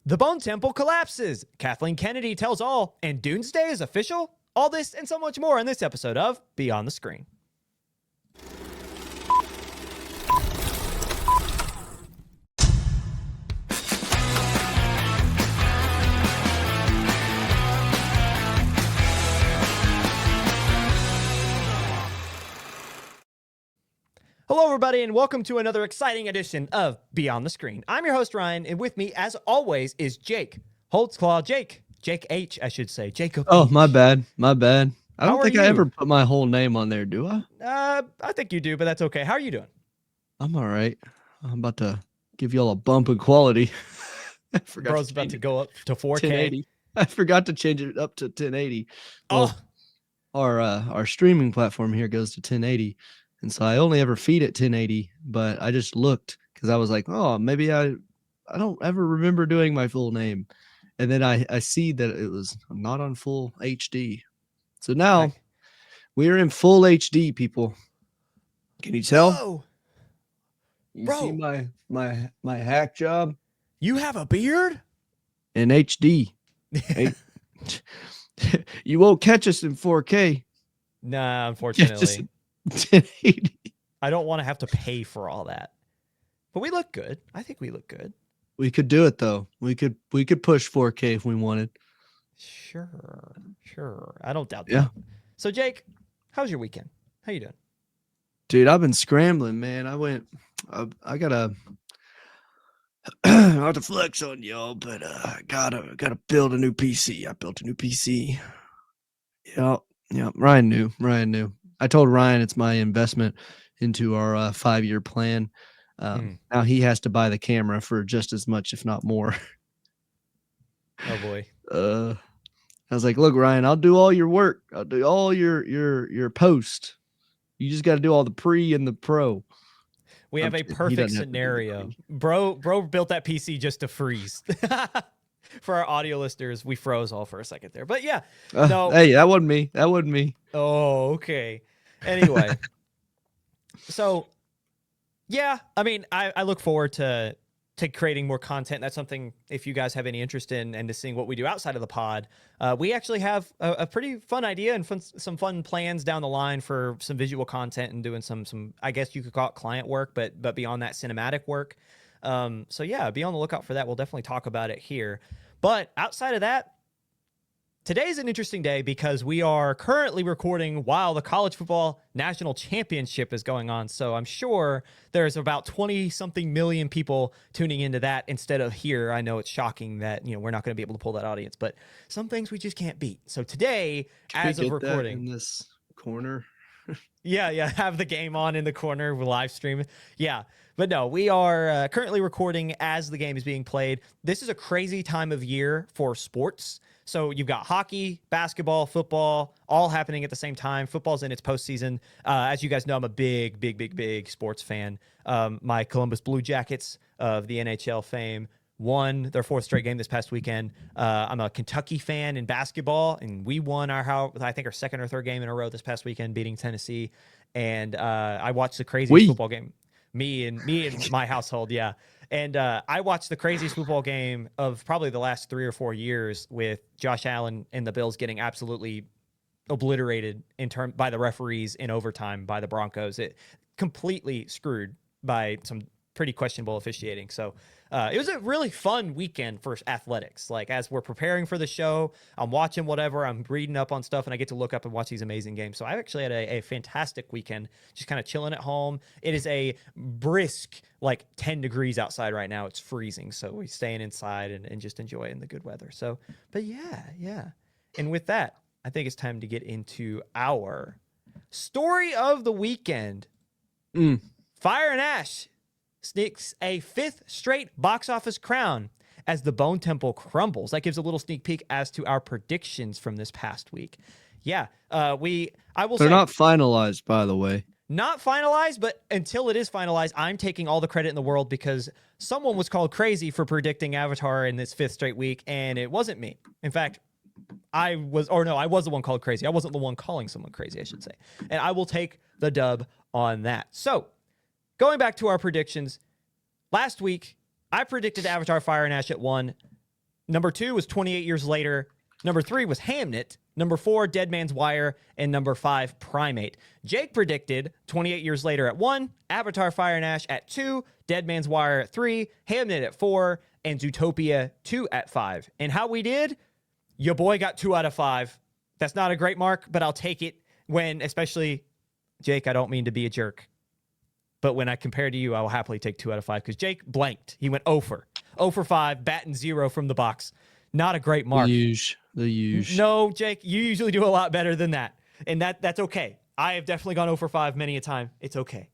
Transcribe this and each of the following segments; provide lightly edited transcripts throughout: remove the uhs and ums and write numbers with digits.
The Bone Temple collapses. Kathleen Kennedy tells all, and Doomsday is official? All this and so much more in this episode of Beyond the Screen. Hello, everybody, and welcome to another exciting edition of Beyond the Screen. I'm your host, Ryan, and with me, as always, is Jake Holtzclaw. Jake H, I should say. Jacob Oh, H. my bad. I don't think I you? ever put my whole name on there, do I? I think you do, but that's okay. How are you doing? I'm all right. I'm about to give y'all a bump in quality. Bro's about to go up to 4K. 1080. I forgot to change it up to 1080. Well, Oh. Our streaming platform here goes to 1080. And so I only ever feed it 1080, but I just looked because I was like, oh, maybe I don't ever remember doing my full name. And then I see that it was not on full HD. So now we are in full HD, people. Can you tell? Whoa. You see my hack job? You have a beard? In HD. You won't catch us in 4K. Nah, unfortunately. 1080. I don't want to have to pay for all that. But we look good. I think we look good. We could do it though. We could push 4K if we wanted. Sure. I don't doubt that. So Jake, how's your weekend? How you doing? Dude, I've been scrambling, man. I gotta not to flex on y'all, but I gotta build a new PC. I built a new PC. Yeah. Ryan knew. I told Ryan it's my investment into our 5-year plan. Now he has to buy the camera for just as much, if not more. Oh boy. I was like, look, Ryan, I'll do all your work. I'll do all your post. You just got to do all the pre and the pro. We have a perfect scenario. Bro built that PC just to freeze. For our audio listeners, we froze all for a second there. But yeah. No. Hey, that wasn't me. Oh, okay. Anyway. So, yeah, I mean, I look forward to creating more content. That's something, if you guys have any interest in and to seeing what we do outside of the pod, we actually have a pretty fun idea and some fun plans down the line for some visual content and doing some I guess you could call it client work, but beyond that, cinematic work. So yeah, be on the lookout for that. We'll definitely talk about it here. But outside of that, today's an interesting day because we are currently recording while the college football national championship is going on. So I'm sure there's about 20-something million people tuning into that instead of here. I know it's shocking that, we're not going to be able to pull that audience, but some things we just can't beat. So today, as of recording, in this corner. Yeah, have the game on in the corner with live stream. Yeah, but no, we are currently recording as the game is being played. This is a crazy time of year for sports. So you've got hockey, basketball, football, all happening at the same time. Football's in its postseason. As you guys know, I'm a big sports fan. My Columbus Blue Jackets of the NHL fame won their 4th straight game this past weekend. I'm a Kentucky fan in basketball, and we won our 2nd or 3rd game in a row this past weekend, beating Tennessee. And I watched the craziest football game. Me and my household, yeah. And I watched the craziest football game of probably the last 3 or 4 years with Josh Allen and the Bills getting absolutely obliterated by the referees in overtime by the Broncos. It completely screwed by some pretty questionable officiating. So it was a really fun weekend for athletics. Like, as we're preparing for the show, I'm watching whatever, I'm reading up on stuff, and I get to look up and watch these amazing games. So I actually had a fantastic weekend, just kind of chilling at home. It is a brisk, 10 degrees outside right now. It's freezing. So we're staying inside and just enjoying the good weather. So, but yeah. And with that, I think it's time to get into our story of the weekend. Fire and Ash sneaks a 5th straight box office crown as the Bone Temple crumbles. That gives a little sneak peek as to our predictions from this past week. Yeah, I will say... They're not finalized, by the way. Not finalized, but until it is finalized, I'm taking all the credit in the world because someone was called crazy for predicting Avatar in this 5th straight week, and it wasn't me. In fact, I was the one called crazy. I wasn't the one calling someone crazy, I should say. And I will take the dub on that. So, going back to our predictions, last week, I predicted Avatar Fire and Ash at 1. Number 2 was 28 Years Later. Number 3 was Hamnet. Number 4, Dead Man's Wire. And number 5, Primate. Jake predicted 28 Years Later at 1, Avatar Fire and Ash at 2, Dead Man's Wire at 3, Hamnet at 4, and Zootopia 2 at 5. And how we did? Your boy got 2 out of 5. That's not a great mark, but I'll take it when, especially, Jake, I don't mean to be a jerk, but when I compare to you, I will happily take 2 out of 5 because Jake blanked. He went 0 for 5, batting 0 from the box. Not a great mark. The huge. No, Jake, you usually do a lot better than that. And that's okay. I have definitely gone 0 for 5 many a time. It's okay.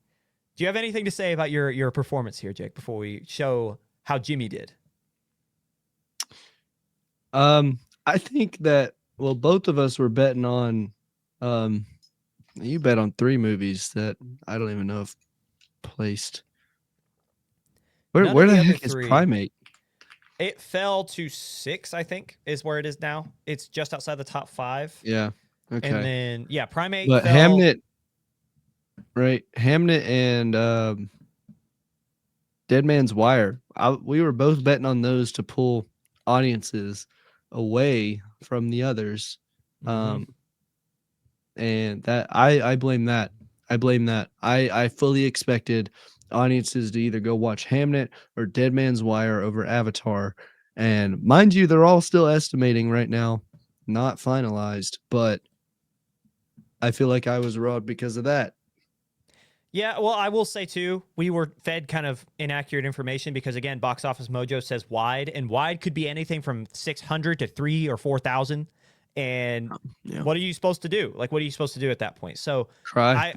Do you have anything to say about your performance here, Jake, before we show how Jimmy did? I think that, well, both of us were betting on, you bet on 3 movies that I don't even know if placed. Where the heck is Primate? It fell to 6, I think, is where it is now. It's just outside the top 5. Yeah. Okay. And then, yeah, Primate. But fell... Hamnet, right? Hamnet and Dead Man's Wire. We were both betting on those to pull audiences away from the others. And that I blame that. I fully expected audiences to either go watch Hamnet or Dead Man's Wire over Avatar. And mind you, they're all still estimating right now, not finalized, but I feel like I was robbed because of that. Yeah, well, I will say, too, we were fed kind of inaccurate information because, again, Box Office Mojo says wide, and wide could be anything from 600 to 3,000 or 4,000. And what are you supposed to do? Like, what are you supposed to do at that point? So, try.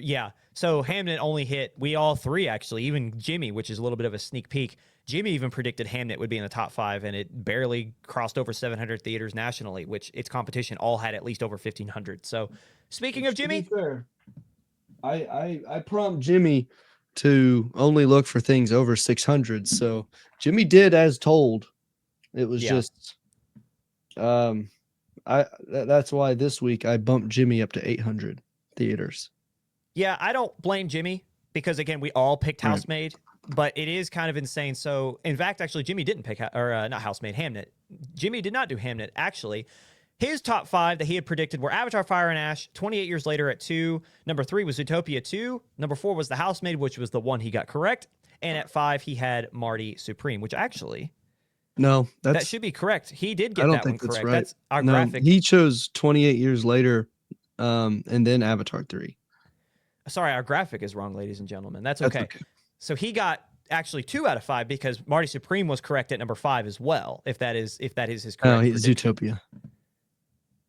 Yeah. So, Hamnet only hit, we all 3, actually, even Jimmy, which is a little bit of a sneak peek. Jimmy even predicted Hamnet would be in the top 5, and it barely crossed over 700 theaters nationally, which its competition all had at least over 1,500. So, speaking of Jimmy... To be fair, I prompt Jimmy to only look for things over 600. So Jimmy did as told. It was just that's why this week I bumped Jimmy up to 800 theaters. Yeah, I don't blame Jimmy because, again, we all picked Housemaid, but it is kind of insane. So, in fact, actually, Jimmy didn't pick, not Housemaid, Hamnet. Jimmy did not do Hamnet, actually. His top 5 that he had predicted were Avatar Fire and Ash, 28 Years Later at 2. Number 3 was Zootopia 2. Number 4 was The Housemaid, which was the one he got correct. And at 5, he had Marty Supreme, which actually... No, that should be correct. He did get that one correct. Right. That's our graphic. He chose 28 Years Later and then Avatar 3. Sorry, our graphic is wrong, ladies and gentlemen. That's okay. So he got actually 2 out of 5 because Marty Supreme was correct at number 5 as well, if that is his correct prediction. Zootopia.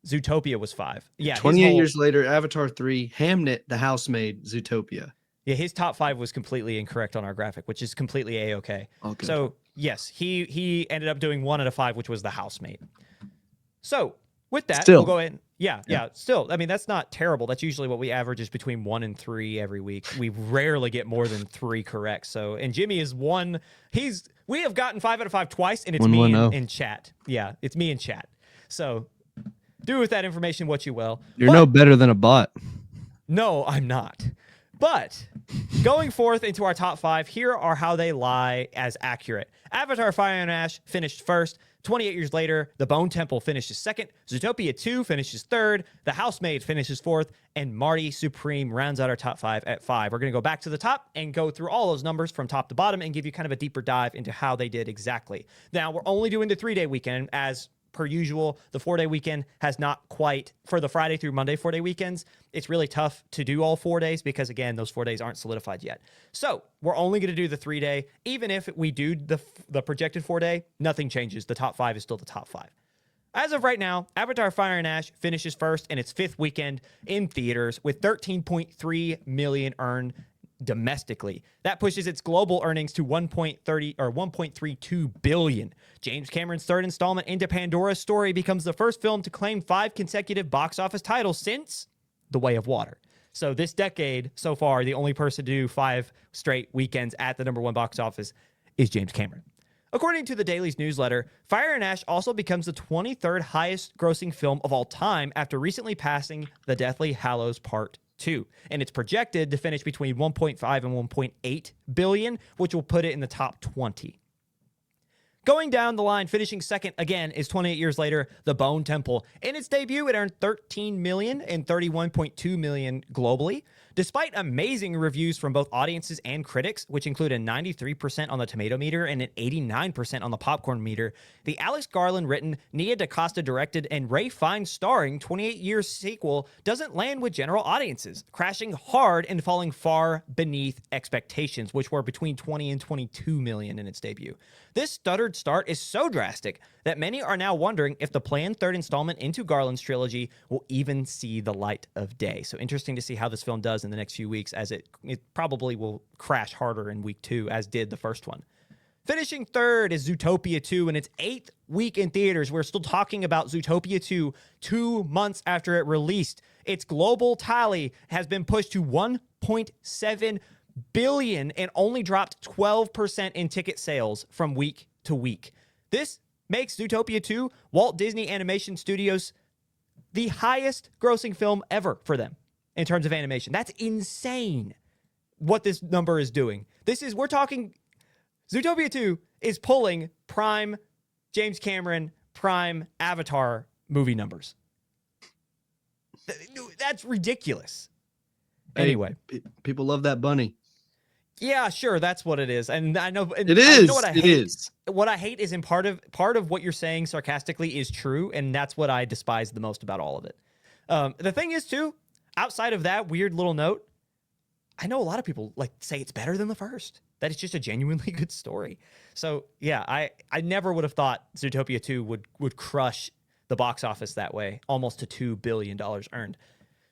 Zootopia was 5. Yeah. 28 Years Later, Avatar 3, Hamnet, The Housemaid, Zootopia. Yeah, his top 5 was completely incorrect on our graphic, which is completely A-okay. Okay. So, yes, he ended up doing 1 out of 5, which was The Housemaid. So, with that, we'll go ahead. Yeah. Still, I mean, that's not terrible. That's usually what we average is between 1 and 3 every week. We rarely get more than 3 correct. So, and Jimmy is 1. We have gotten 5 out of 5 twice, and it's me in chat. Yeah, it's me in chat. So, do with that information what you will. You're no better than a bot. No, I'm not. But going forth into our top 5, here are how they lie as accurate. Avatar Fire and Ash finished first. 28 Years Later, The Bone Temple finishes second. Zootopia 2 finishes third. The Housemaid finishes fourth. And Marty Supreme rounds out our top 5 at 5. We're going to go back to the top and go through all those numbers from top to bottom and give you kind of a deeper dive into how they did exactly. Now, we're only doing the 3-day weekend as per usual. The 4-day weekend has not quite, for the Friday through Monday 4-day weekends, it's really tough to do all 4 days because, again, those 4 days aren't solidified yet. So we're only going to do the 3-day. Even if we do the projected 4-day, nothing changes. The top 5 is still the top 5. As of right now, Avatar Fire and Ash finishes first in its 5th weekend in theaters with 13.3 million earned domestically. That pushes its global earnings to 1.32 billion. James Cameron's 3rd installment into Pandora's Story becomes the first film to claim 5 consecutive box office titles since The Way of Water. So this decade, so far, the only person to do 5 straight weekends at the #1 box office is James Cameron. According to the Daily's newsletter, Fire and Ash also becomes the 23rd highest grossing film of all time after recently passing The Deathly Hallows Part 2. And it's projected to finish between 1.5 and 1.8 billion, which will put it in the top 20. Going down the line, finishing second again is 28 years later, The Bone Temple. In its debut, it earned $13 million and $31.2 million globally. Despite amazing reviews from both audiences and critics, which include a 93% on the tomato meter and an 89% on the popcorn meter, the Alex Garland written, Nia DaCosta directed, and Ray Fiennes starring 28-year sequel doesn't land with general audiences, crashing hard and falling far beneath expectations, which were between 20 and 22 million in its debut. This stuttered start is so drastic that many are now wondering if the planned third installment into Garland's trilogy will even see the light of day. So interesting to see how this film does in the next few weeks, as it probably will crash harder in week 2, as did the first one. Finishing third is Zootopia 2 in its 8th week in theaters. We're still talking about Zootopia 2 2 months after it released. Its global tally has been pushed to 1.7 billion and only dropped 12% in ticket sales from week to week. This makes Zootopia 2, Walt Disney Animation Studios, the highest grossing film ever for them in terms of animation. That's insane what this number is doing. We're talking, Zootopia 2 is pulling prime James Cameron, prime Avatar movie numbers. That's ridiculous. Anyway. People love that bunny. Yeah, sure, that's what it is, and I know it is. You know what I hate? It is. What I hate is in part of what you're saying sarcastically is true, and that's what I despise the most about all of it. The thing is, too, outside of that weird little note, I know a lot of people say it's better than the first. That it's just a genuinely good story. So yeah, I never would have thought Zootopia 2 would crush the box office that way, almost to $2 billion earned.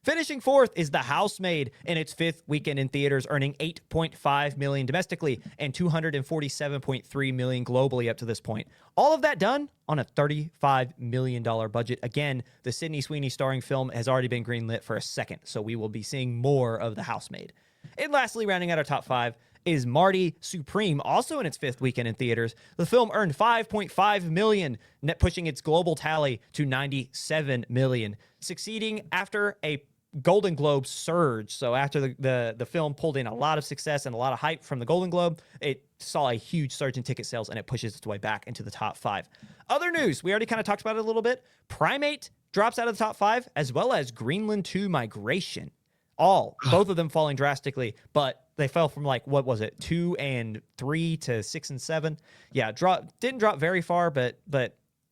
Finishing fourth is The Housemaid in its 5th weekend in theaters, earning $8.5 million domestically and $247.3 million globally up to this point. All of that done on a $35 million budget. Again, the Sydney Sweeney starring film has already been greenlit for a second, so we will be seeing more of The Housemaid. And lastly, rounding out our top 5 is Marty Supreme, also in its 5th weekend in theaters. The film earned $5.5 million, net pushing its global tally to $97 million, succeeding after a Golden Globe surge. So after the film pulled in a lot of success and a lot of hype from the Golden Globe, it saw a huge surge in ticket sales, and it pushes its way back into the top 5. Other news, we already kind of talked about it a little bit. Primate drops out of the top 5, as well as Greenland 2 Migration. Both of them falling drastically, but they fell from 2 and 3 to 6 and 7. Yeah, didn't drop very far, but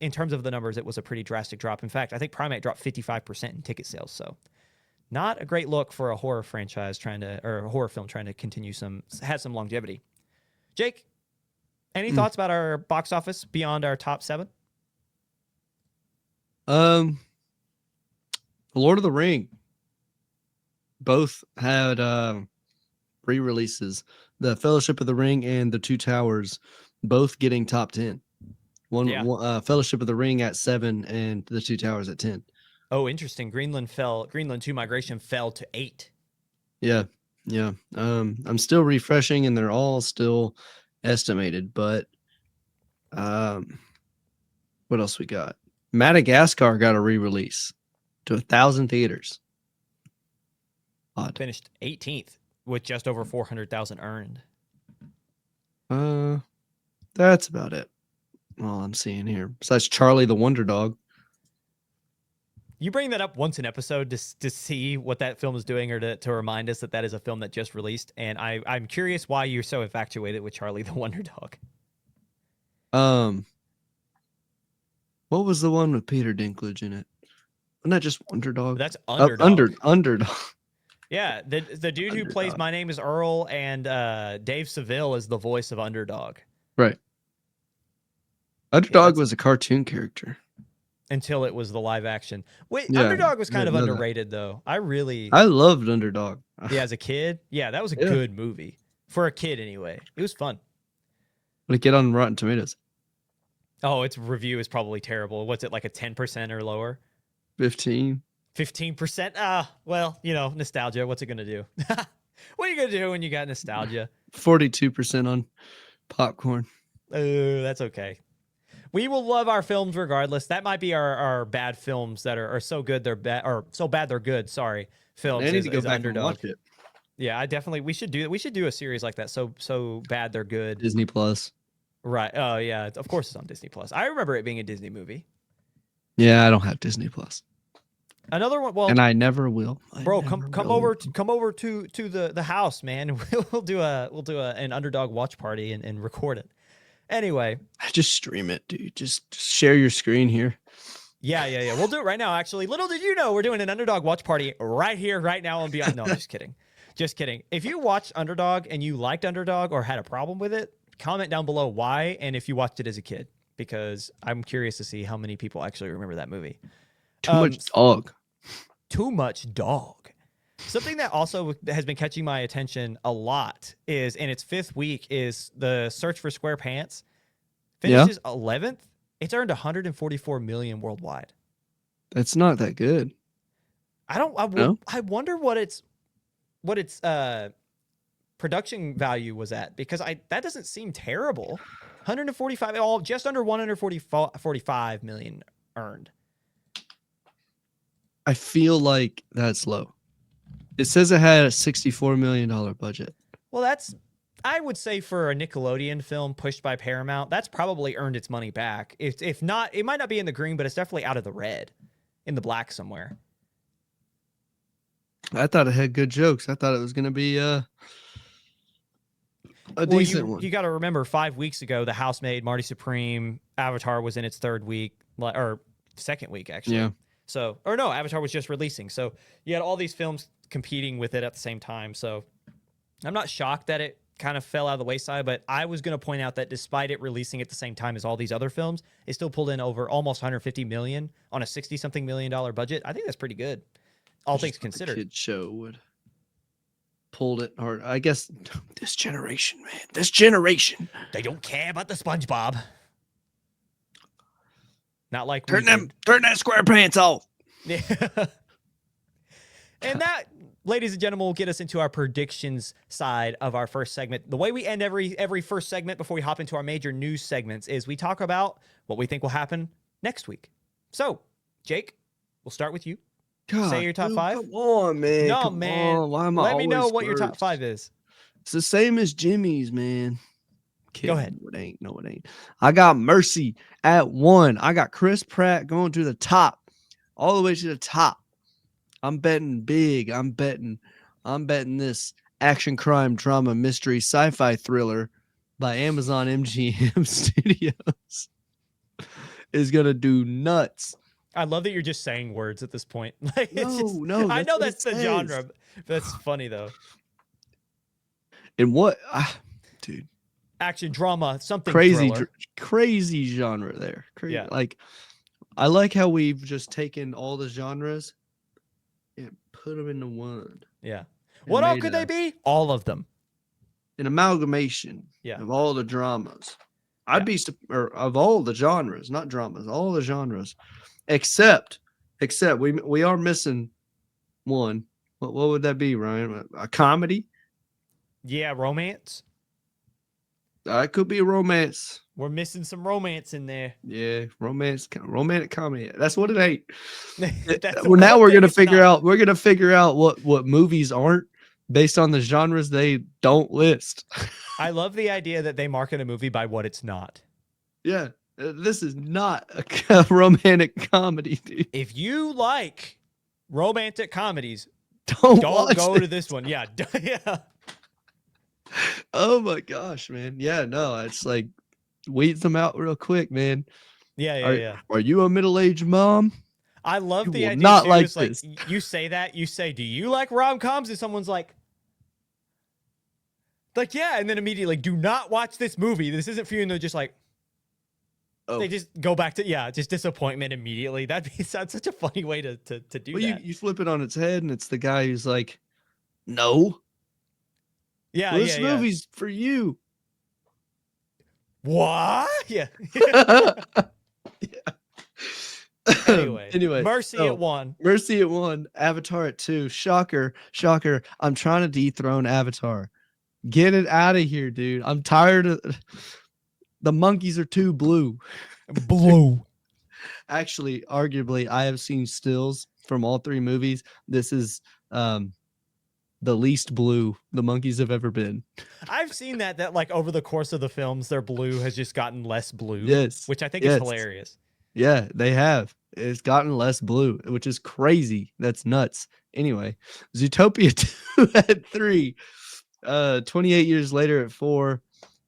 in terms of the numbers, it was a pretty drastic drop. In fact, I think Primate dropped 55% in ticket sales. So not a great look for a horror franchise or a horror film trying to have some longevity. Jake, any thoughts about our box office beyond our top 7? The Lord of the Ring. Both had re-releases. The Fellowship of the Ring and the Two Towers, both getting top 10. One Fellowship of the Ring at 7 and the Two Towers at 10. Oh, interesting. Greenland 2 Migration fell to 8. Yeah. I'm still refreshing, and they're all still estimated. But what else we got? Madagascar got a re-release to 1,000 theaters. Odd. Finished 18th with just over 400,000 earned. That's about it. All I'm seeing here. Besides Charlie the Wonder Dog. You bring that up once an episode to see what that film is doing, or to remind us that is a film that just released. And I'm curious why you're so infatuated with Charlie the Wonder Dog. What was the one with Peter Dinklage in it? Wasn't that just Wonder Dog? That's Underdog. Underdog. Yeah, the dude who plays My Name is Earl and Dave Seville is the voice of Underdog. Right. Underdog was a cartoon character. Until it was the live action. Underdog was kind of underrated, though. I loved Underdog. Yeah, as a kid. Yeah, that was a good movie. For a kid, anyway. It was fun. What did it get on Rotten Tomatoes? Oh, its review is probably terrible. What's it, like a 10% or lower? 15. 15%? Well, nostalgia. What's it going to do? What are you going to do when you got nostalgia? 42% on popcorn. Oh, that's okay. We will love our films regardless. That might be our bad films that are so good they're bad, or so bad they're good. Sorry, films. I need to go back and watch it. Yeah, we should do a series like that. So bad they're good. Disney Plus. Right. Oh yeah. Of course, it's on Disney Plus. I remember it being a Disney movie. Yeah, I don't have Disney Plus, Another one. Well, and I never will. I bro, never come really over will. come over to the house, man. We'll do an underdog watch party and record it. Anyway, Just stream it, dude. Just share your screen here. yeah. We'll do it right now. Actually, little did you know, we're doing an underdog watch party right here, right now, and beyond. No, I'm just kidding. Just kidding. If you watched Underdog and you liked Underdog or had a problem with it, comment down below why and if you watched it as a kid, because I'm curious to see how many people actually remember that movie. Too much dog. Too much dog. Something that also has been catching my attention a lot is in its 5th week is the Search for Square Pants. Finishes 11th. It's earned 144 million worldwide. That's not that good. I wonder what its production value was at, because that doesn't seem terrible. 145, just under 145 million earned. I feel like that's low. It says it had a $64 million budget. Well, I would say for a Nickelodeon film pushed by Paramount, that's probably earned its money back. If not, it might not be in the green, but it's definitely out of the red, in the black somewhere. I thought it had good jokes. I thought it was going to be a decent one. You got to remember, 5 weeks ago, The Housemaid, Marty Supreme, Avatar was in its 3rd week, or 2nd week, actually. Yeah. So, or no, Avatar was just releasing. So you had all these films competing with it at the same time. So I'm not shocked that it kind of fell out of the wayside, but I was going to point out that despite it releasing at the same time as all these other films, it still pulled in over almost 150 million on a 60-something million dollar budget. I think that's pretty good, all things considered. Kid show would pulled it hard. I guess this generation, man, this generation, they don't care about the SpongeBob. Not like turn that square pants off. Yeah. And that, ladies and gentlemen, will get us into our predictions side of our first segment. The way we end every first segment before we hop into our major news segments is we talk about what we think will happen next week. So, Jake, we'll start with you. God, say your top 5. Come on, man. No, come man. On. Why am I Let me know always what your top first? 5 is. It's the same as Jimmy's, man. Go ahead. No, it ain't. No, it ain't. I got Mercy at 1. I got Chris Pratt going to the top, all the way to the top. I'm betting big. I'm betting this action, crime, drama, mystery, sci-fi thriller by Amazon MGM Studios is gonna do nuts. I love that you're just saying words at this point. Like, No. I know that's the genre. That's funny though. And what, dude? Action, drama, something crazy genre there. Yeah. Like, I like how we've just taken all the genres and put them into one. Yeah. What all could they be? All of them. An amalgamation of all the dramas. Of all the genres, not dramas, all the genres, except we are missing one. What would that be, Ryan? A comedy? Yeah, romance. It could be a romance. We're missing some romance in there. Yeah, romantic comedy. That's what it ain't. Now we're gonna figure out. We're gonna figure out what movies aren't based on the genres they don't list. I love the idea that they market a movie by what it's not. Yeah, this is not a romantic comedy, dude. If you like romantic comedies, don't go to this one. Yeah, yeah. Oh my gosh, man. Yeah, no, it's like weeds them out real quick, man. Yeah. Are you a middle-aged mom? I love the idea. Not too, like this. Like, you say that, you say, "Do you like rom-coms?" And someone's like, yeah, and then immediately, do not watch this movie. This isn't for you. And they're just like, they just go back to just disappointment immediately. That's such a funny way to do that. You flip it on its head, and it's the guy who's like, no. Yeah, this movie's for you. What? Yeah. Anyway, Mercy at 1. Mercy at 1. Avatar at 2. Shocker. I'm trying to dethrone Avatar. Get it out of here, dude. I'm tired of the monkeys are too blue. Actually, arguably, I have seen stills from all 3 movies. This is the least blue the monkeys have ever been. I've seen that like over the course of the films, their blue has just gotten less blue, Yes. which I think is Yes. hilarious. Yeah, they have. It's gotten less blue, which is crazy. That's nuts. Anyway, Zootopia 2 at 3, 28 years later at 4,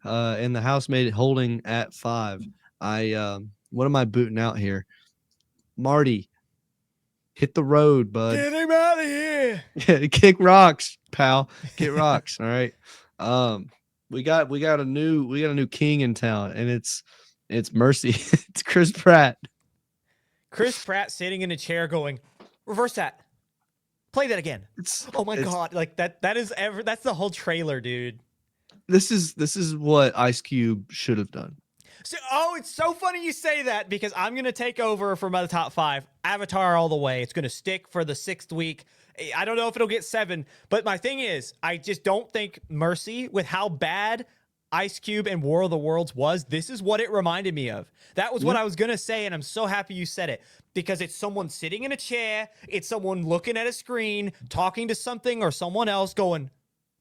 and the housemaid holding at 5. What am I booting out here? Marty, hit the road, bud. Get him out of here. Kick rocks, pal. Kick rocks. All right. We got a new king in town, and it's Mercy. It's Chris Pratt. Chris Pratt sitting in a chair going, reverse that. Play that again. Oh my God. Like that's the whole trailer, dude. This is what Ice Cube should have done. So, it's so funny you say that because I'm going to take over for my top 5. Avatar all the way. It's going to stick for the 6th week. I don't know if it'll get 7, but my thing is, I just don't think Mercy, with how bad Ice Cube and War of the Worlds was, this is what it reminded me of. That was what I was going to say, and I'm so happy you said it because it's someone sitting in a chair, it's someone looking at a screen, talking to something or someone else going,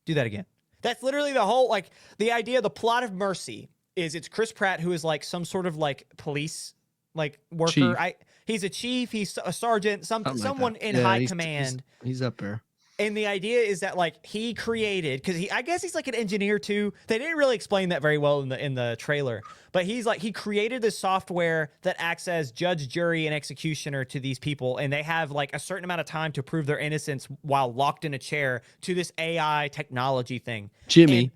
do that again. That's literally the whole, like, the idea, the plot of Mercy is it's Chris Pratt, who is like some sort of like police like worker. Chief. He's a chief, he's a sergeant, someone like in high command. He's up there. And the idea is that like he created, because I guess he's like an engineer too. They didn't really explain that very well in the trailer, but he's like he created this software that acts as judge, jury, and executioner to these people, and they have like a certain amount of time to prove their innocence while locked in a chair to this AI technology thing. Jimmy.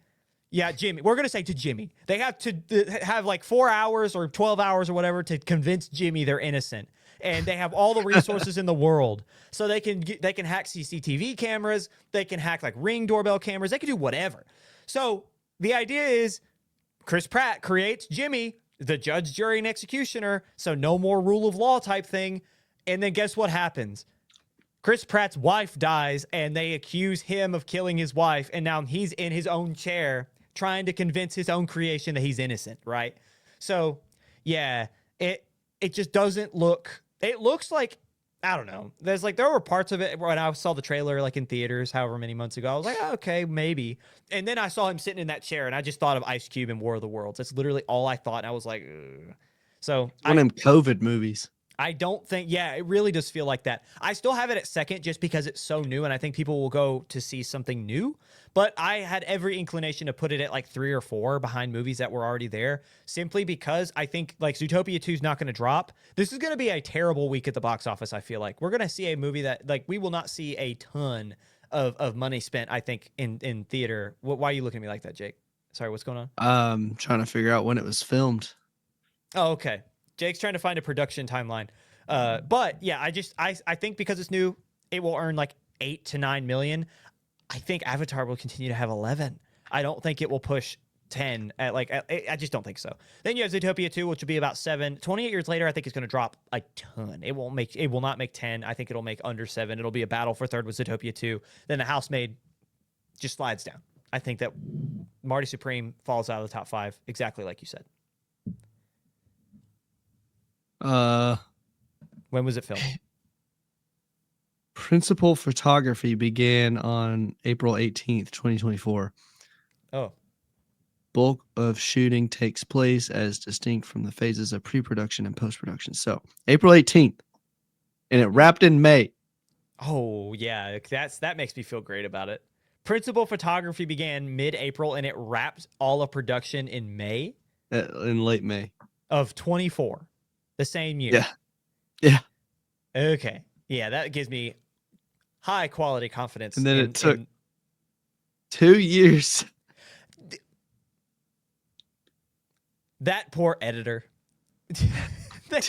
Yeah, Jimmy. We're going to say to Jimmy. They have to have like 4 hours or 12 hours or whatever to convince Jimmy they're innocent. And they have all the resources in the world. So they can hack CCTV cameras. They can hack like Ring doorbell cameras. They can do whatever. So the idea is Chris Pratt creates Jimmy, the judge, jury, and executioner. So no more rule of law type thing. And then guess what happens? Chris Pratt's wife dies and they accuse him of killing his wife. And now he's in his own chair trying to convince his own creation that he's innocent, right? So, yeah, it just doesn't look... It looks like... I don't know. There were parts of it when I saw the trailer like in theaters however many months ago. I was like, oh, okay, maybe. And then I saw him sitting in that chair and I just thought of Ice Cube and War of the Worlds. That's literally all I thought. And I was like, ugh. So... One of them COVID movies. I don't think, yeah, it really does feel like that. I still have it at second just because it's so new and I think people will go to see something new. But I had every inclination to put it at like 3 or 4 behind movies that were already there simply because I think like Zootopia 2 is not going to drop. This is going to be a terrible week at the box office, I feel like. We're going to see a movie that like we will not see a ton of money spent, I think, in theater. Why are you looking at me like that, Jake? Sorry, what's going on? Trying to figure out when it was filmed. Oh, okay. Jake's trying to find a production timeline. But yeah, I think because it's new, it will earn like 8 to 9 million. I think Avatar will continue to have 11. I don't think it will push 10 at I just don't think so. Then you have Zootopia 2, which will be about 7. 28 years later, I think it's going to drop a ton. It will not make 10. I think it'll make under 7. It'll be a battle for third with Zootopia 2. Then The Housemaid just slides down. I think that Marty Supreme falls out of the top 5, exactly like you said. When was it filmed? Principal photography began on April 18th, 2024. Oh. Bulk of shooting takes place as distinct from the phases of pre-production and post-production. So, April 18th. And it wrapped in May. Oh, yeah. That makes me feel great about it. Principal photography began mid-April and it wrapped all of production in May? In late May. Of 24. The same year. Yeah. Yeah. Okay. Yeah, that gives me high quality confidence. And then it took 2 years. That poor editor.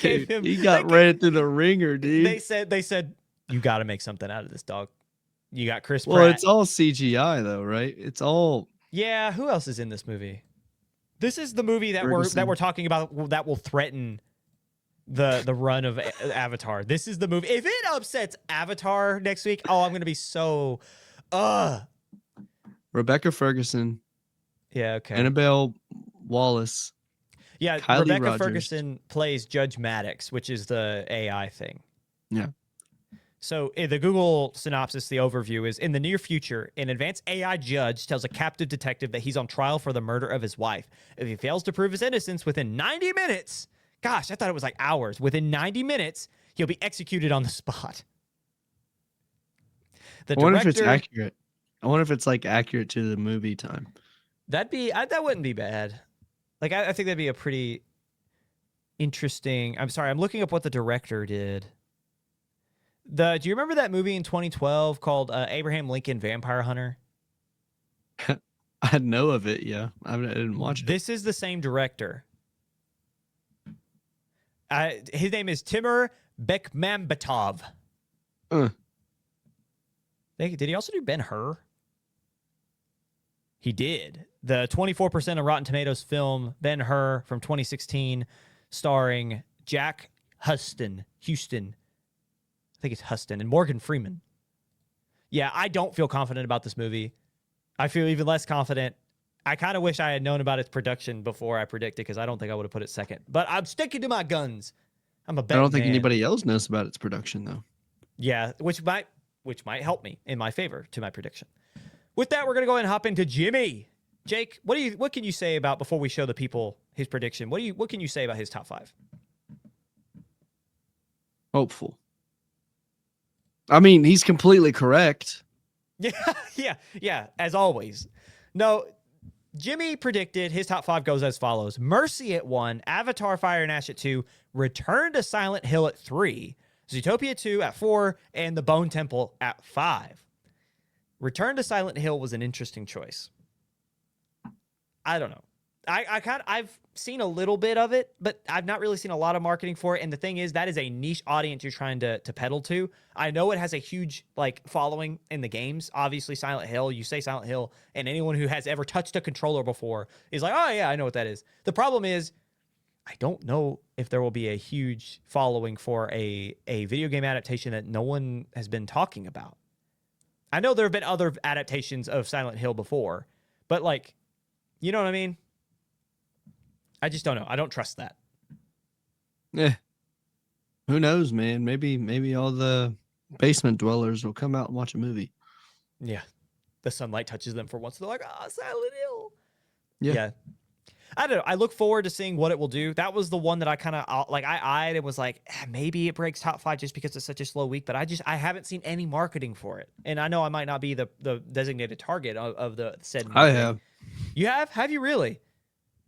He got ran through the ringer, dude. They said, you got to make something out of this, dog. You got Chris Pratt. Well, it's all CGI though, right? It's all... Yeah, who else is in this movie? This is the movie that we're talking about that will threaten the run of Avatar. This is the movie. If it upsets Avatar next week, I'm gonna be so Rebecca Ferguson. Yeah, okay. Annabelle Wallace. Yeah, Kylie Rebecca Rogers. Ferguson plays Judge Maddox, which is the AI thing. Yeah. So the Google synopsis, the overview is: in the near future, an advanced AI judge tells a captive detective that he's on trial for the murder of his wife. If he fails to prove his innocence within 90 minutes, gosh, I thought it was like hours. Within 90 minutes, he'll be executed on the spot. The I wonder if it's director, accurate. I wonder if it's like accurate to the movie time. that wouldn't be bad. Like I think that'd be a pretty interesting. I'm sorry, I'm looking up what the director did. Do you remember that movie in 2012 called Abraham Lincoln Vampire Hunter? I know of it. Yeah, I didn't watch it. This is the same director. His name is Timur Bekmambetov. Did he also do Ben-Hur? He did. The 24% of Rotten Tomatoes film Ben-Hur from 2016, starring Jack Houston. I think it's Huston and Morgan Freeman. Yeah, I don't feel confident about this movie. I feel even less confident. I kind of wish I had known about its production before I predicted, because I don't think I would have put it second. But I'm sticking to my guns. I'm a bet. I don't think anybody else knows about its production though. Yeah, which might help me in my favor to my prediction. With that, we're gonna go ahead and hop into Jimmy. Jake, what can you say about, before we show the people his prediction? What can you say about his top 5? Hopeful. I mean, he's completely correct. Yeah, as always. No, Jimmy predicted his top 5 goes as follows: Mercy at 1, Avatar Fire and Ash at 2, Return to Silent Hill at 3, Zootopia 2 at 4, and The Bone Temple at 5. Return to Silent Hill was an interesting choice. I don't know. I've seen a little bit of it, but I've not really seen a lot of marketing for it. And the thing is, that is a niche audience you're trying to peddle to. I know it has a huge following in the games. Obviously, Silent Hill, you say Silent Hill, and anyone who has ever touched a controller before is like, oh yeah, I know what that is. The problem is, I don't know if there will be a huge following for a video game adaptation that no one has been talking about. I know there have been other adaptations of Silent Hill before, but you know what I mean? I just don't know. I don't trust that. Yeah. Who knows, man? Maybe all the basement dwellers will come out and watch a movie. Yeah. The sunlight touches them for once. They're like, Silent Hill. Yeah. I don't know. I look forward to seeing what it will do. That was the one that I kind of I eyed and was like, maybe it breaks top 5 just because it's such a slow week. But I haven't seen any marketing for it. And I know I might not be the designated target of the said marketing. I have. You have? Have you really?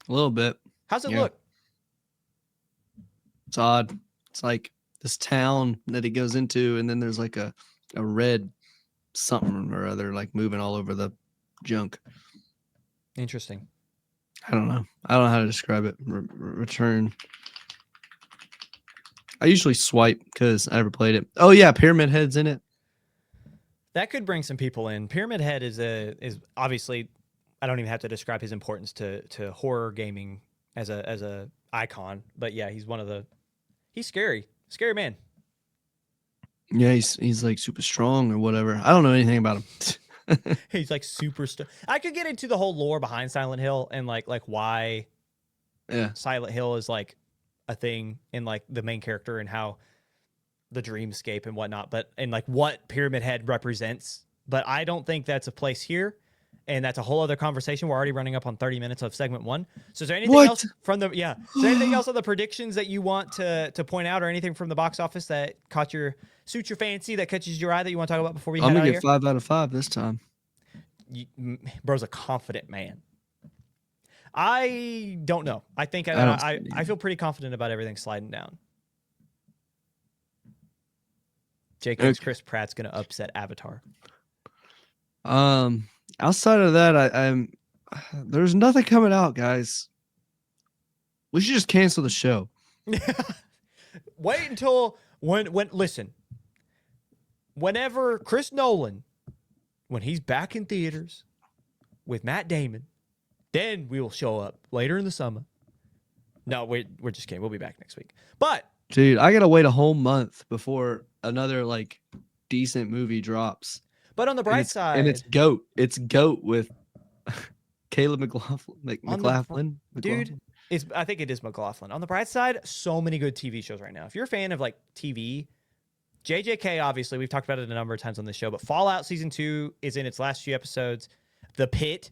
A little bit. How's it look? It's odd. It's like this town that he goes into, and then there's like a red something or other moving all over the junk. Interesting. I don't know how to describe it. Return. I usually swipe because I never played it. Oh yeah, Pyramid Head's in it. That could bring some people in. Pyramid Head is obviously, I don't even have to describe his importance to horror gaming as a icon, but yeah, he's scary man. Yeah, he's like super strong or whatever. I don't know anything about him. He's like super. I could get into the whole lore behind Silent Hill and like why Silent Hill is like a thing, and the main character and how the dreamscape and whatnot, but and what Pyramid Head represents. But I don't think that's a place here. And that's a whole other conversation. We're already running up on 30 minutes of segment 1. So is there anything else from the Is there anything else on the predictions that you want to point out, or anything from the box office that suits your fancy, that catches your eye, that you want to talk about before we head out of here? I'm gonna get 5 out of 5 this time. Bro's a confident man. I don't know. I think I feel pretty confident about everything sliding down. Jake thinks Chris Pratt's gonna upset Avatar. Outside of that, there's nothing coming out, guys. We should just cancel the show. Wait until listen. Whenever Chris Nolan, when he's back in theaters with Matt Damon, then we will show up later in the summer. No, we're just kidding. We'll be back next week. But dude, I gotta wait a whole month before another decent movie drops. But on the bright side, and it's GOAT with Caleb McLaughlin. Dude, I think it is McLaughlin. On the bright side, so many good TV shows right now. If you're a fan of TV, JJK, obviously, we've talked about it a number of times on this show, but Fallout Season 2 is in its last few episodes. The Pit,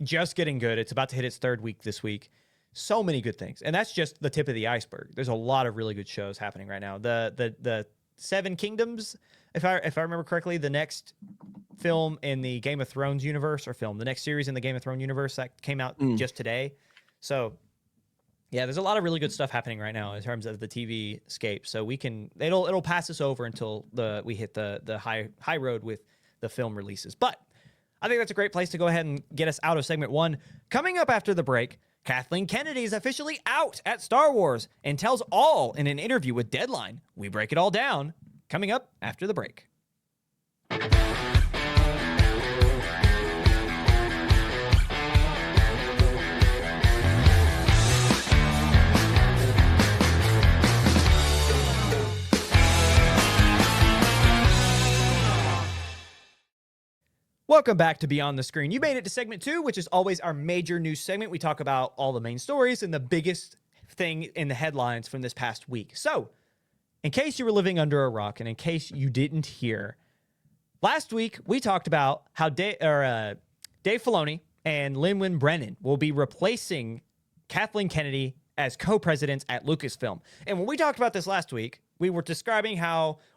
just getting good. It's about to hit its third week this week. So many good things. And that's just the tip of the iceberg. There's a lot of really good shows happening right now. The Seven Kingdoms, if I remember correctly, the next film in the Game of Thrones universe, the next series in the Game of Thrones universe that came out just today. So yeah, there's a lot of really good stuff happening right now in terms of the TV scape. So it'll pass us over until we hit the high road with the film releases. But I think that's a great place to go ahead and get us out of segment 1. Coming up after the break, Kathleen Kennedy is officially out at Star Wars and tells all in an interview with Deadline. We break it all down. Coming up after the break. Welcome back to Beyond the Screen. You made it to segment 2, which is always our major news segment. We talk about all the main stories and the biggest thing in the headlines from this past week. So, in case you were living under a rock and in case you didn't hear, last week we talked about how Dave Filoni and Lin-Wen Brennan will be replacing Kathleen Kennedy as co-presidents at Lucasfilm. And when we talked about this last week, we were describing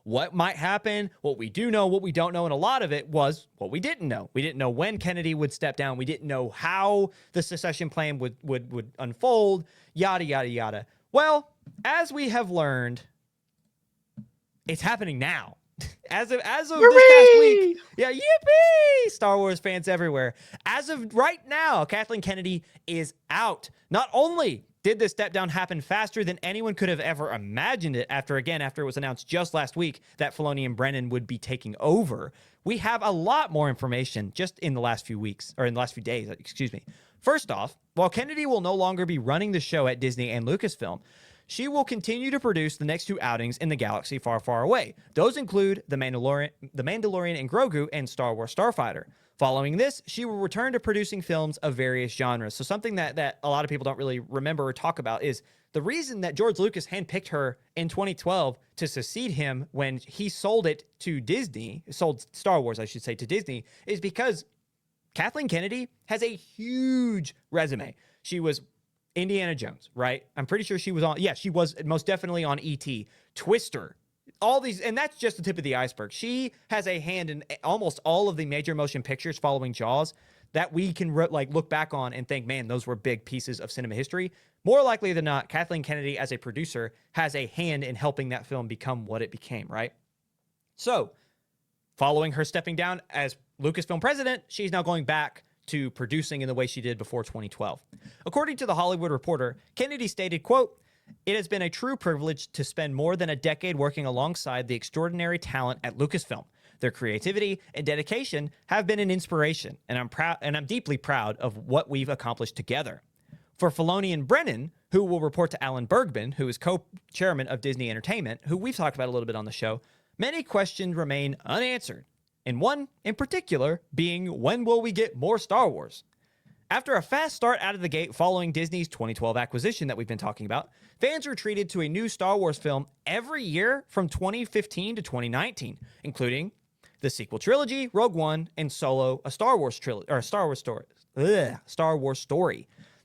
what might happen, what we do know, what we don't know, and a lot of it was what we didn't know. We didn't know when Kennedy would step down. We didn't know how the secession plan would unfold, yada, yada, yada. Well, as we have learned, it's happening now. As of this past week. Yeah, yippee! Star Wars fans everywhere. As of right now, Kathleen Kennedy is out. Not only did this step down happen faster than anyone could have ever imagined it after it was announced just last week that Filoni and Brennan would be taking over, we have a lot more information just in the last few days, excuse me. First off, while Kennedy will no longer be running the show at Disney and Lucasfilm, she will continue to produce the next 2 outings in the galaxy far, far away. Those include The Mandalorian and Grogu and Star Wars Starfighter. Following this, she will return to producing films of various genres. So something that a lot of people don't really remember or talk about is the reason that George Lucas handpicked her in 2012 to succeed him when he sold Star Wars, I should say, to Disney, is because Kathleen Kennedy has a huge resume. She was Indiana Jones, right? I'm pretty sure she was most definitely on E.T., Twister, all these, and that's just the tip of the iceberg. She has a hand in almost all of the major motion pictures following Jaws that we can look back on and think, man, those were big pieces of cinema history. More likely than not, Kathleen Kennedy as a producer has a hand in helping that film become what it became, right? So, following her stepping down as Lucasfilm president, she's now going back to producing in the way she did before 2012. According to The Hollywood Reporter, Kennedy stated, quote, "It has been a true privilege to spend more than a decade working alongside the extraordinary talent at Lucasfilm. Their creativity and dedication have been an inspiration, and I'm deeply proud of what we've accomplished together." For Filoni and Brennan, who will report to Alan Bergman, who is co-chairman of Disney Entertainment, who we've talked about a little bit on the show, many questions remain unanswered, and one in particular being, when will we get more Star Wars? After a fast start out of the gate following Disney's 2012 acquisition that we've been talking about, fans were treated to a new Star Wars film every year from 2015 to 2019, including the sequel trilogy, Rogue One, and Solo, a Star Wars story.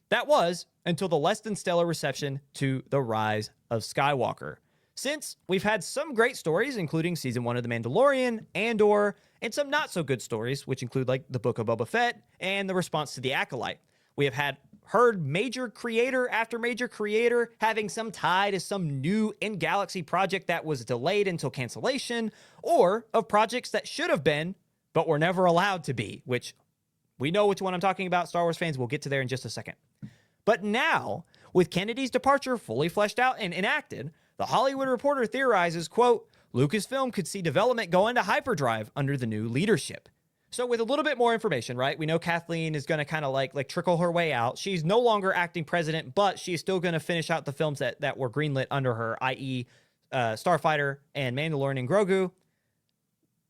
That was until the less than stellar reception to The Rise of Skywalker. Since, we've had some great stories, including Season 1 of The Mandalorian, Andor, and some not-so-good stories, which include, The Book of Boba Fett and the response to The Acolyte. We have heard major creator after major creator having some tie to some new in-galaxy project that was delayed until cancellation, or of projects that should have been, but were never allowed to be, which we know which one I'm talking about, Star Wars fans. We'll get to there in just a second. But now, with Kennedy's departure fully fleshed out and enacted, The Hollywood Reporter theorizes, quote, Lucasfilm could see development go into hyperdrive under the new leadership. So with a little bit more information, right? We know Kathleen is going to kind of like trickle her way out. She's no longer acting president, but she's still going to finish out the films that were greenlit under her, i.e. Starfighter and Mandalorian and Grogu.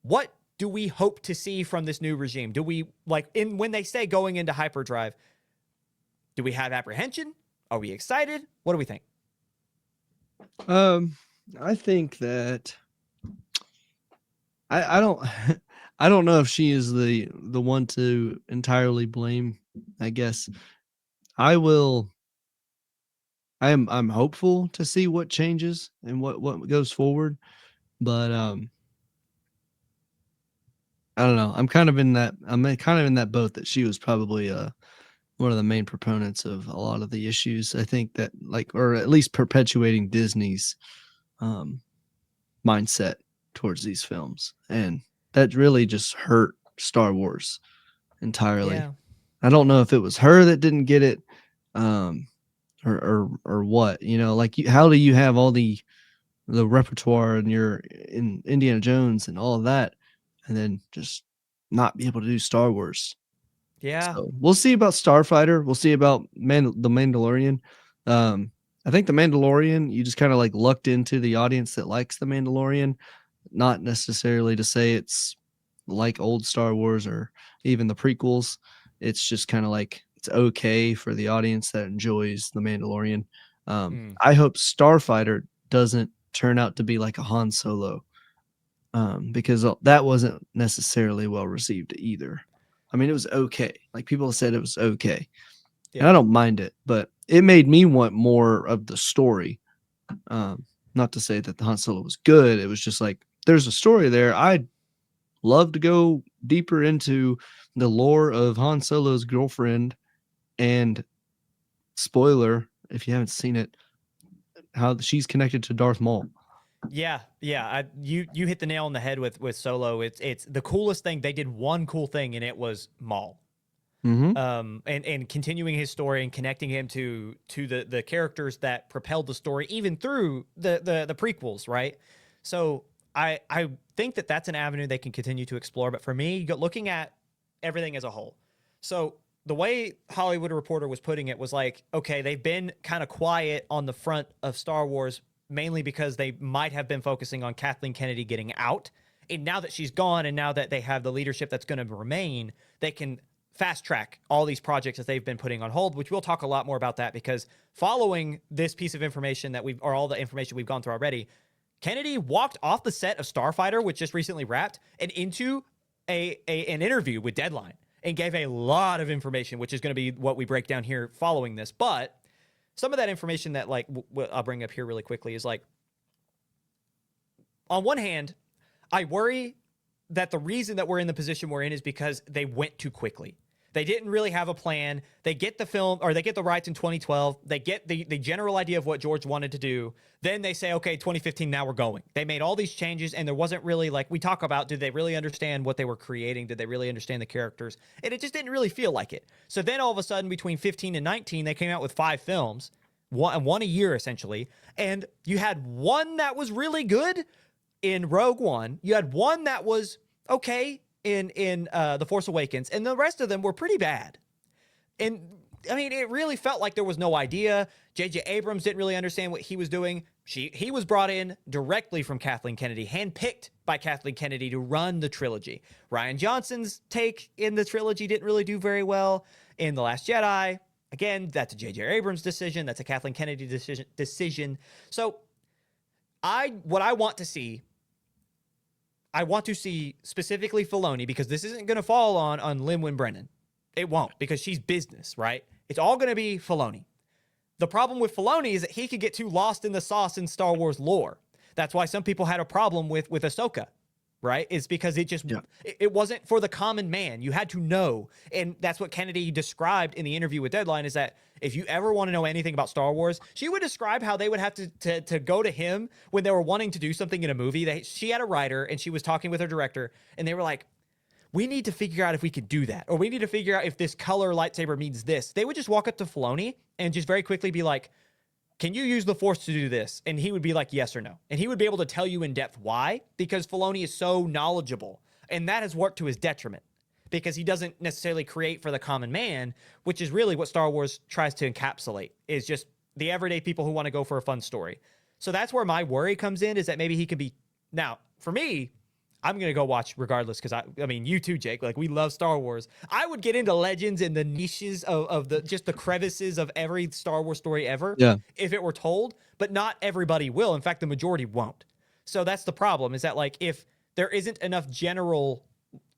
What do we hope to see from this new regime? Do we, when they say going into hyperdrive, do we have apprehension? Are we excited? What do we think? I think that I don't I don't know if she is the one to entirely blame. I guess I will. I'm hopeful to see what changes and what goes forward, but I don't know. I'm kind of in that boat that she was probably one of the main proponents of a lot of the issues. I think that like, or at least perpetuating Disney's um, mindset towards these films, and that really just hurt Star Wars entirely. Yeah. I don't know if it was her that didn't get it, um, or what. You know, like how do you have all the repertoire and you're in Indiana Jones and all of that, and then just not be able to do Star Wars? Yeah. So we'll see about Starfighter. We'll see about the Mandalorian. Um, I think the Mandalorian, you just kind of like lucked into the audience that likes the Mandalorian, not necessarily to say it's like old Star Wars or even the prequels. It's just kind of like it's okay for the audience that enjoys the Mandalorian. Mm. I hope Starfighter doesn't turn out to be like a Han Solo, because that wasn't necessarily well received either. I mean, it was okay. Like people said, it was okay, and Yeah. I don't mind it, but it made me want more of the story. Not to say that the Han Solo was good. It was just like there's a story there. I'd love to go deeper into the lore of Han Solo's girlfriend and spoiler if you haven't seen it, how she's connected to Darth Maul. Yeah, yeah. You hit the nail on the head with Solo. It's the coolest thing. They did one cool thing, and it was Maul. Mm-hmm. And continuing his story and connecting him to the characters that propelled the story even through the prequels, right? So I think that that's an avenue they can continue to explore. But for me, looking at everything as a whole, so the way Hollywood Reporter was putting it was like, okay, they've been kind of quiet on the front of Star Wars mainly because they might have been focusing on Kathleen Kennedy getting out. And now that she's gone, and now that they have the leadership that's going to remain, they can fast track all these projects that they've been putting on hold, which we'll talk a lot more about that because following this piece of information that or all the information we've gone through already, Kennedy walked off the set of Starfighter, which just recently wrapped, and into an interview with Deadline and gave a lot of information, which is going to be what we break down here following this. But some of that information that like I'll bring up here really quickly is like, on one hand, I worry that the reason that we're in the position we're in is because they went too quickly. They didn't really have a plan. They get the film, or they get the rights in 2012. They get the general idea of what George wanted to do. Then they say, okay, 2015, now we're going. They made all these changes, and there wasn't really, like we talk about, did they really understand what they were creating? Did they really understand the characters? And it just didn't really feel like it. So then all of a sudden, between 15 and 19, they came out with 5 films, one a year essentially. And you had one that was really good in Rogue One. You had one that was okay in The Force Awakens, and the rest of them were pretty bad. And I mean, it really felt like there was no idea. J.J. Abrams didn't really understand what he was doing. He was brought in directly from Kathleen Kennedy, handpicked by Kathleen Kennedy to run the trilogy. Rian Johnson's take in the trilogy didn't really do very well. In The Last Jedi, again, that's a J.J. Abrams decision. That's a Kathleen Kennedy decision. So what I want to see, I want to see specifically Filoni, because this isn't going to fall on Lin-Win Brennan. It won't, because she's business, right? It's all going to be Filoni. The problem with Filoni is that he could get too lost in the sauce in Star Wars lore. That's why some people had a problem with Ahsoka, right? It's because Yeah. it wasn't for the common man. You had to know. And that's what Kennedy described in the interview with Deadline, is that if you ever want to know anything about Star Wars, she would describe how they would have to go to him when they were wanting to do something in a movie. She had a writer and she was talking with her director, and they were like, we need to figure out if we could do that, or we need to figure out if this color lightsaber means this. They would just walk up to Filoni and just very quickly be like, can you use the Force to do this? And he would be like, yes or no. And he would be able to tell you in depth why, because Filoni is so knowledgeable. And that has worked to his detriment, because he doesn't necessarily create for the common man, which is really what Star Wars tries to encapsulate, is just the everyday people who want to go for a fun story. So that's where my worry comes in, is that maybe he could be... Now, for me, I'm going to go watch regardless, because I mean, you too, Jake. Like, we love Star Wars. I would get into Legends and the niches of the just the crevices of every Star Wars story ever Yeah. if it were told, but not everybody will. In fact, the majority won't. So that's the problem, is that, like, if there isn't enough general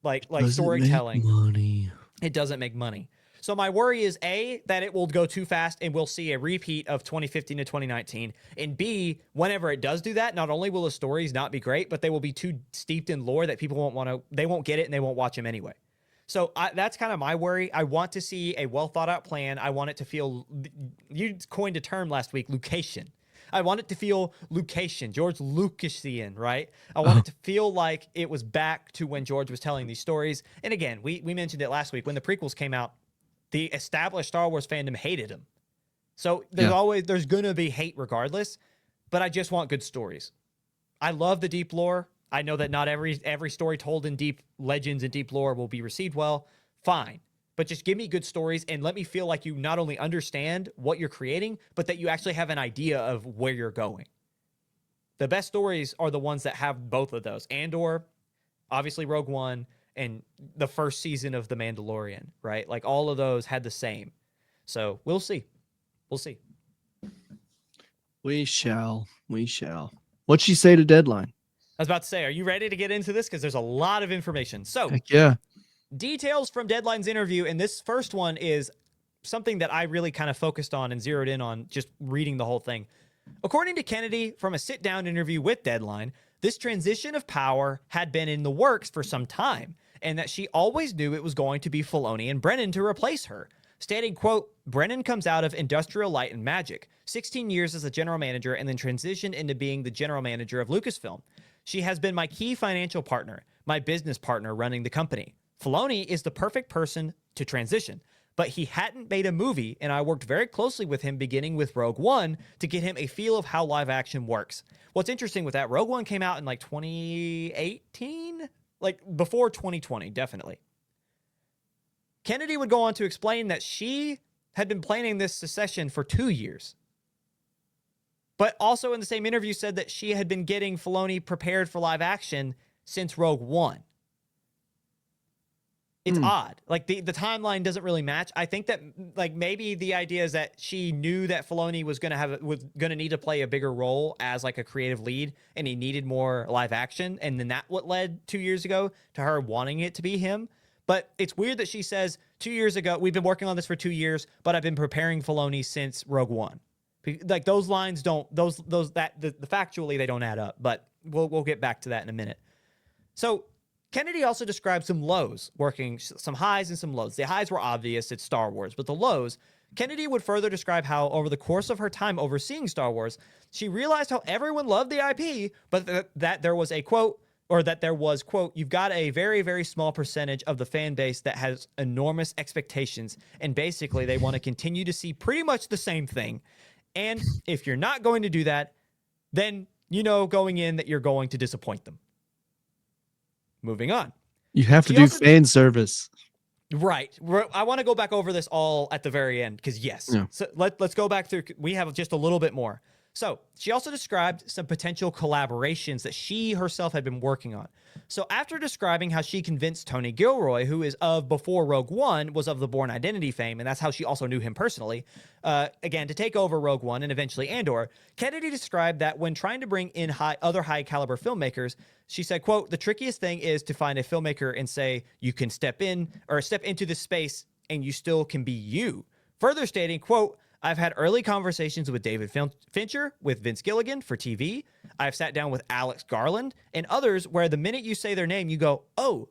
like Doesn't make storytelling. money. It doesn't make money. So my worry is A, that it will go too fast and we'll see a repeat of 2015 to 2019. And B, whenever it does do that, not only will the stories not be great, but they will be too steeped in lore that people they won't get it and they won't watch them anyway. So that's kind of my worry. I want to see a well thought out plan. I want it to feel, you coined a term last week, Lucasian. I want it to feel Lucasian, George Lucasian, right? I want it to feel like it was back to when George was telling these stories. And again, we mentioned it last week when the prequels came out, the established Star Wars fandom hated him. So there's going to be hate regardless, but I just want good stories. I love the deep lore. I know that not every story told in deep legends and deep lore will be received well. Fine. But just give me good stories and let me feel like you not only understand what you're creating, but that you actually have an idea of where you're going. The best stories are the ones that have both of those. Andor, obviously Rogue One, and the first season of The Mandalorian, right? Like all of those had the same. So we'll see. We'll see. We shall. We shall. What'd she say to Deadline? I was about to say, are you ready to get into this? Because there's a lot of information. So Heck yeah. Details from Deadline's interview, and this first one is something that I really kind of focused on and zeroed in on just reading the whole thing. According to Kennedy, from a sit-down interview with Deadline, this transition of power had been in the works for some time, and that she always knew it was going to be Filoni and Brennan to replace her, stating, quote, Brennan comes out of Industrial Light and Magic, 16 years as a general manager, and then transitioned into being the general manager of Lucasfilm. She has been my key financial partner, my business partner running the company. Filoni is the perfect person to transition, but he hadn't made a movie, and I worked very closely with him beginning with Rogue One to get him a feel of how live action works. What's interesting with that, Rogue One came out in like 2018? Like before 2020, definitely. Kennedy would go on to explain that she had been planning this secession for 2 years, but also in the same interview said that she had been getting Filoni prepared for live action since Rogue One. It's odd. Like the timeline doesn't really match. I think that like maybe the idea is that she knew that Filoni was gonna need to play a bigger role as like a creative lead, and he needed more live action, and then that what led 2 years ago to her wanting it to be him. But it's weird that she says 2 years ago we've been working on this for 2 years, but I've been preparing Filoni since Rogue One. Like those lines don't factually they don't add up. But we'll get back to that in a minute. So Kennedy also described some lows, working some highs and some lows. The highs were obvious, it's Star Wars, but the lows, Kennedy would further describe how over the course of her time overseeing Star Wars, she realized how everyone loved the IP, but that there was a quote, or that there was, quote, you've got a very, very small percentage of the fan base that has enormous expectations, and basically they want to continue to see pretty much the same thing. And if you're not going to do that, then you know going in that you're going to disappoint them. Moving on. You have to do fan service. Right. I want to go back over this all at the very end because, yes. Yeah. So let's go back through. We have just a little bit more. So she also described some potential collaborations that she herself had been working on. So after describing how she convinced Tony Gilroy, who is of before Rogue One, was of the Bourne Identity fame, and that's how she also knew him personally, again, to take over Rogue One and eventually Andor, Kennedy described that when trying to bring in other high-caliber filmmakers, she said, quote, the trickiest thing is to find a filmmaker and say you can step into this space and you still can be you. Further stating, quote, I've had early conversations with David Fincher, with Vince Gilligan for TV. I've sat down with Alex Garland and others where the minute you say their name, you go, oh,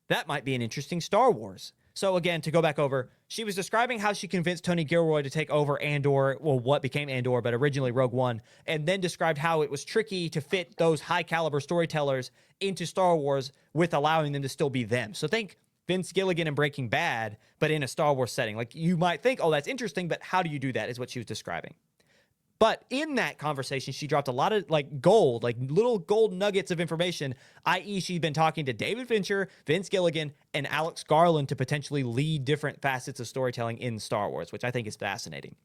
that might be an interesting Star Wars. So again, to go back over, she was describing how she convinced Tony Gilroy to take over Andor, well, what became Andor, but originally Rogue One, and then described how it was tricky to fit those high caliber storytellers into Star Wars with allowing them to still be them. So think Vince Gilligan in Breaking Bad, but in a Star Wars setting. Like you might think, oh, that's interesting, but how do you do that is what she was describing. But in that conversation, she dropped a lot of like little gold nuggets of information, i.e. she'd been talking to David Fincher, Vince Gilligan, and Alex Garland to potentially lead different facets of storytelling in Star Wars, which I think is fascinating.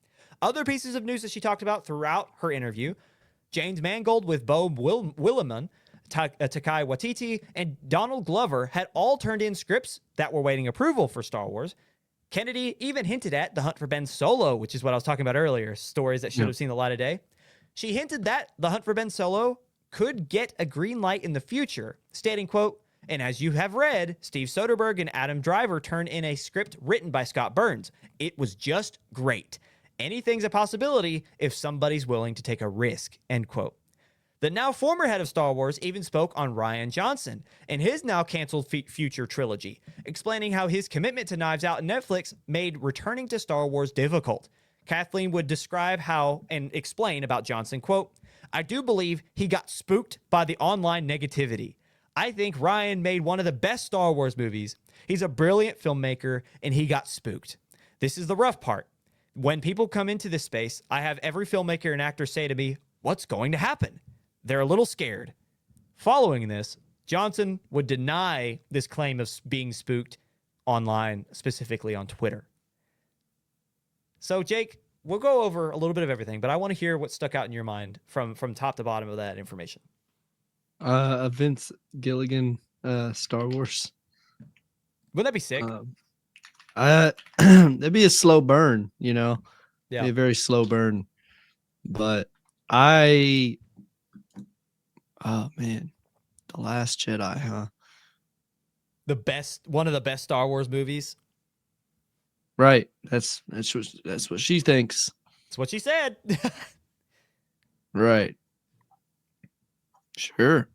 Other pieces of news that she talked about throughout her interview, James Mangold with Bo Willimon, Takai Waititi, and Donald Glover had all turned in scripts that were waiting approval for Star Wars. Kennedy even hinted at The Hunt for Ben Solo, which is what I was talking about earlier, stories that should have seen the light of day. She hinted that The Hunt for Ben Solo could get a green light in the future, stating, quote, and as you have read, Steve Soderbergh and Adam Driver turned in a script written by Scott Burns. It was just great. Anything's a possibility if somebody's willing to take a risk, end quote. The now former head of Star Wars even spoke on Rian Johnson and his now canceled future trilogy, explaining how his commitment to Knives Out and Netflix made returning to Star Wars difficult. Kathleen would describe how and explain about Johnson, quote, I do believe he got spooked by the online negativity. I think Rian made one of the best Star Wars movies. He's a brilliant filmmaker, and he got spooked. This is the rough part. When people come into this space, I have every filmmaker and actor say to me, what's going to happen? They're a little scared. Following this, Johnson would deny this claim of being spooked online, specifically on Twitter. So, Jake, we'll go over a little bit of everything, but I want to hear what stuck out in your mind from top to bottom of that information. Vince Gilligan, Star Wars. Wouldn't that be sick? It'd be a slow burn, you know? Yeah. Be a very slow burn. But oh man, The Last Jedi, huh? One of the best Star Wars movies. Right. That's what she thinks. That's what she said. Right. Sure.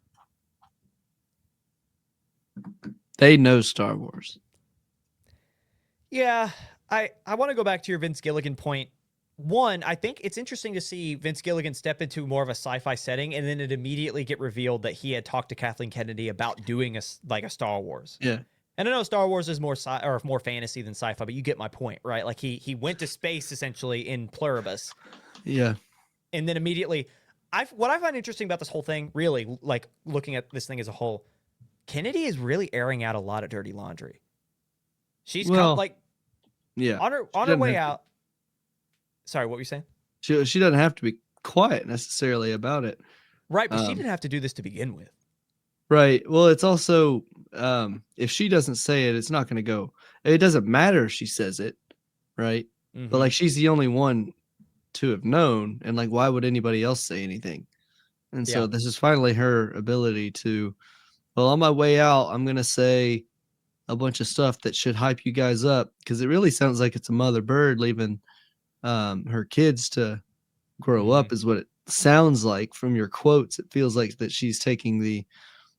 They know Star Wars. Yeah, I want to go back to your Vince Gilligan point. One, I think it's interesting to see Vince Gilligan step into more of a sci-fi setting, and then it immediately get revealed that he had talked to Kathleen Kennedy about doing a Star Wars. Yeah. And I know Star Wars is more more fantasy than sci-fi, but you get my point, right? Like he went to space essentially in Pluribus. Yeah. And then immediately, what I find interesting about this whole thing, really, like looking at this thing as a whole, Kennedy is really airing out a lot of dirty laundry. She's yeah, on her way out. Sorry, what were you saying? She doesn't have to be quiet necessarily about it. Right, but she didn't have to do this to begin with. Right. Well, it's also if she doesn't say it, it's not going to go. It doesn't matter if she says it, right? Mm-hmm. But like she's the only one to have known, and like why would anybody else say anything? And so this is finally her ability to. Well, on my way out, I'm going to say a bunch of stuff that should hype you guys up because it really sounds like it's a mother bird leaving her kids to grow up is what it sounds like from your quotes. It feels like that she's taking the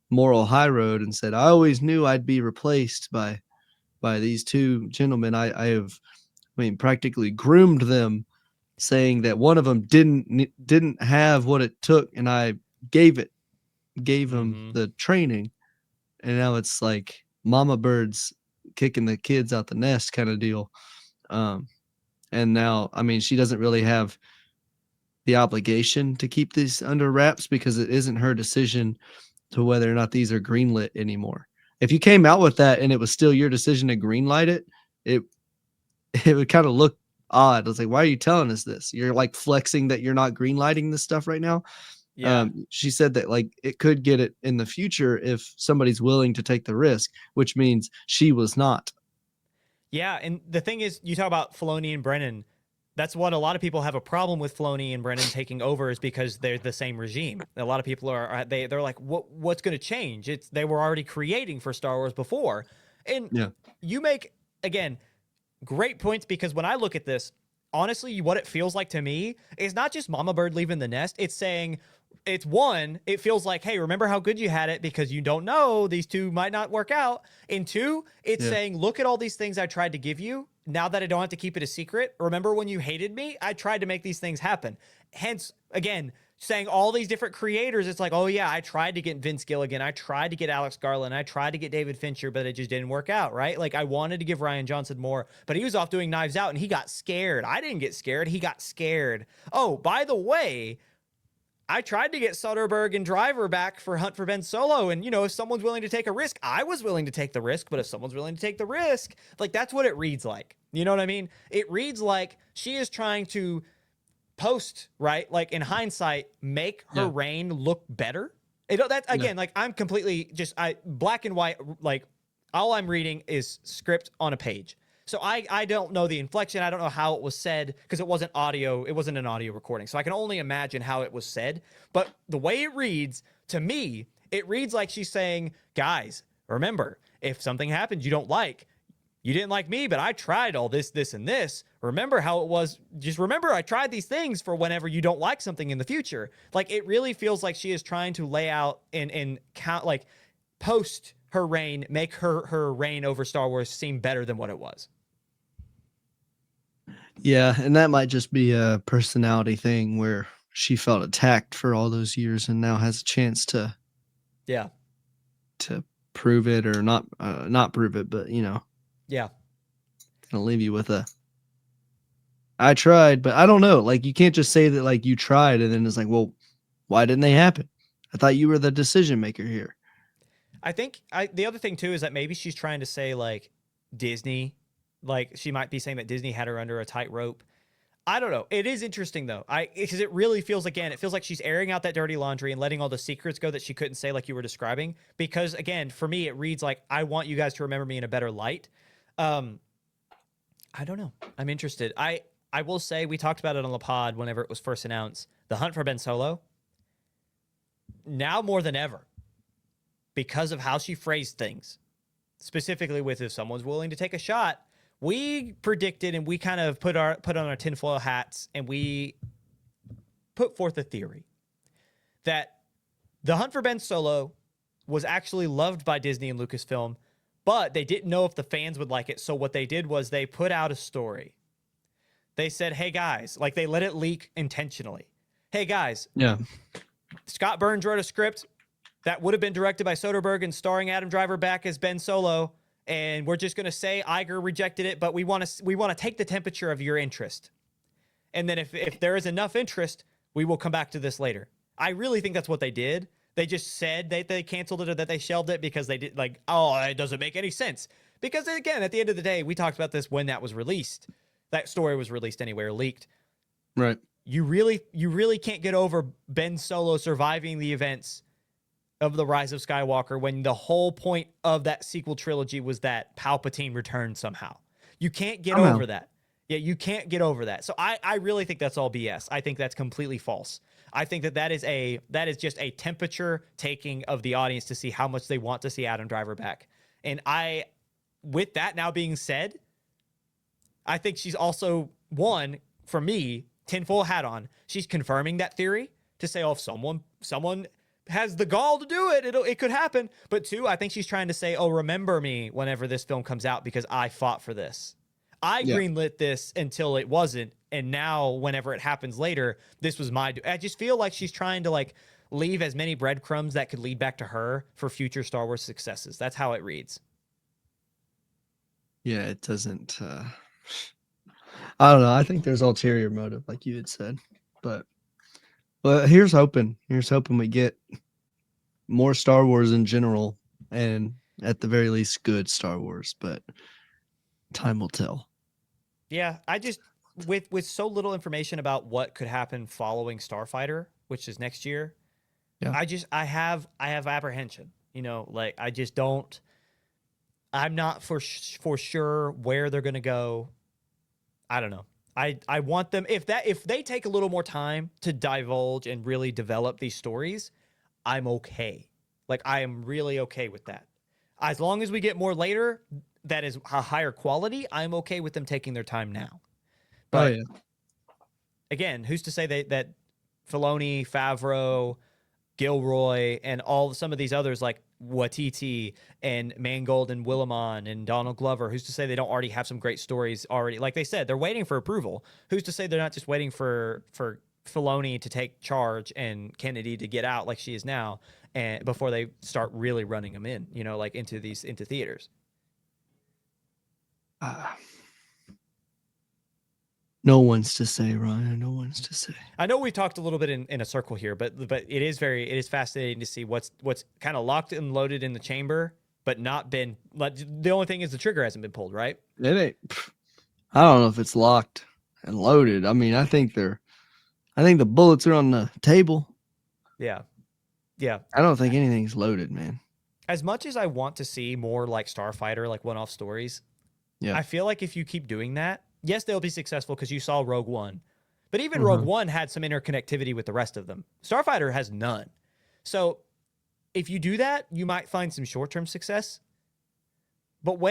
moral high road and said, I always knew I'd be replaced by these two gentlemen. I practically groomed them, saying that one of them didn't have what it took, and I gave him the training, and now it's like mama birds kicking the kids out the nest kind of deal. And now, she doesn't really have the obligation to keep this under wraps because it isn't her decision to whether or not these are greenlit anymore. If you came out with that and it was still your decision to greenlight it, it would kind of look odd. It's like, why are you telling us this? You're like flexing that you're not greenlighting this stuff right now. Yeah. She said that like it could get it in the future if somebody's willing to take the risk, which means she was not. Yeah, and the thing is, you talk about Filoni and Brennan. That's what a lot of people have a problem with Filoni and Brennan taking over is because they're the same regime. A lot of people they're like, what's going to change? They were already creating for Star Wars before, and you make again great points because when I look at this, honestly, what it feels like to me is not just Mama Bird leaving the nest. It's saying. It's one, it feels like, hey, remember how good you had it because you don't know these two might not work out. And two, it's saying, look at all these things I tried to give you. Now that I don't have to keep it a secret. Remember when you hated me? I tried to make these things happen. Hence, again, saying all these different creators, it's like, oh yeah, I tried to get Vince Gilligan. I tried to get Alex Garland. I tried to get David Fincher, but it just didn't work out, right? Like I wanted to give Rian Johnson more, but he was off doing Knives Out and he got scared. I didn't get scared. He got scared. Oh, by the way, I tried to get Soderbergh and Driver back for Hunt for Ben Solo. And, if someone's willing to take a risk, I was willing to take the risk. But if someone's willing to take the risk, like that's what it reads like. You know what I mean? It reads like she is trying to post, right? Like in hindsight, make her reign look better. Like I'm completely black and white. Like all I'm reading is script on a page. So I don't know the inflection. I don't know how it was said because it wasn't audio. It wasn't an audio recording. So I can only imagine how it was said. But the way it reads to me, it reads like she's saying, guys, remember, if something happens you don't like, you didn't like me, but I tried all this, this, and this. Remember how it was. Just remember I tried these things for whenever you don't like something in the future. Like, it really feels like she is trying to lay out and count, like, post her reign, make her reign over Star Wars seem better than what it was. Yeah, and that might just be a personality thing where she felt attacked for all those years and now has a chance to Yeah. prove it or not prove it, but Yeah. gonna leave you with a I tried, but I don't know. Like, you can't just say that like you tried and then it's like, well, why didn't they happen? I thought you were the decision maker here. I think the other thing too is that maybe she's trying to say like Disney, like she might be saying that Disney had her under a tight rope. I don't know. It is interesting though. Because it really feels, again, it feels like she's airing out that dirty laundry and letting all the secrets go that she couldn't say, like you were describing. Because again, for me, it reads like I want you guys to remember me in a better light. I don't know. I'm interested. I will say we talked about it on the pod whenever it was first announced. The hunt for Ben Solo. Now more than ever, because of how she phrased things, specifically with if someone's willing to take a shot, we predicted and we kind of put on our tinfoil hats and we put forth a theory that the hunt for Ben Solo was actually loved by Disney and Lucasfilm, but they didn't know if the fans would like it. So what they did was they put out a story. They said, hey guys, like they let it leak intentionally. Hey guys, Yeah. Scott Burns wrote a script that would have been directed by Soderbergh and starring Adam Driver back as Ben Solo. And we're just going to say Iger rejected it, but we want to take the temperature of your interest. And then if there is enough interest, we will come back to this later. I really think that's what they did. They just said they canceled it or that they shelved it because they did like, oh, it doesn't make any sense. Because again, at the end of the day, we talked about this when that was released. That story was released anyway or leaked. Right. You really can't get over Ben Solo surviving the events of The Rise of Skywalker when the whole point of that sequel trilogy was that Palpatine returned somehow. You can't get over that. Yeah, you can't get over that. So I really think that's all BS. I think that's completely false. I think that is just a temperature taking of the audience to see how much they want to see Adam Driver back. And with that now being said, I think she's also, one, for me, tinfoil hat on, she's confirming that theory to say, oh, if someone has the gall to do it, it could happen. But two, I think she's trying to say, oh, remember me whenever this film comes out because I fought for this. I greenlit this until it wasn't, and now whenever it happens later, this was my. I just feel like she's trying to like leave as many breadcrumbs that could lead back to her for future Star Wars successes. That's how it reads. Yeah, it doesn't. I don't know. I think there's ulterior motive, like you had said, but here's hoping. Here's hoping we get more Star Wars in general, and at the very least, good Star Wars. But time will tell. Yeah, I just with so little information about what could happen following Starfighter, which is next year. Yeah. I have apprehension. Like I just don't. I'm not for sure where they're gonna go. I don't know. I want them if they take a little more time to divulge and really develop these stories, I'm okay. Like I am really okay with that. As long as we get more later, that is a higher quality, I'm okay with them taking their time now. But again, who's to say that Filoni, Favreau, Gilroy, and some of these others like Watiti and Mangold and Willimon and Donald Glover, who's to say they don't already have some great stories already? Like they said, they're waiting for approval. Who's to say they're not just waiting for Filoni to take charge and Kennedy to get out like she is now, and before they start really running them in, like into theaters. No one's to say, Ryan. No one's to say. I know we've talked a little bit in a circle here, but it is fascinating to see what's kind of locked and loaded in the chamber, but not been. The only thing is the trigger hasn't been pulled, right? It ain't. I don't know if it's locked and loaded. I mean, I think the bullets are on the table. Yeah. I don't think anything's loaded, man. As much as I want to see more like Starfighter, like one-off stories, Yeah. I feel like if you keep doing that, yes, they'll be successful because you saw Rogue One. But even Rogue Uh-huh. One had some interconnectivity with the rest of them. Starfighter has none. So if you do that, you might find some short-term success. But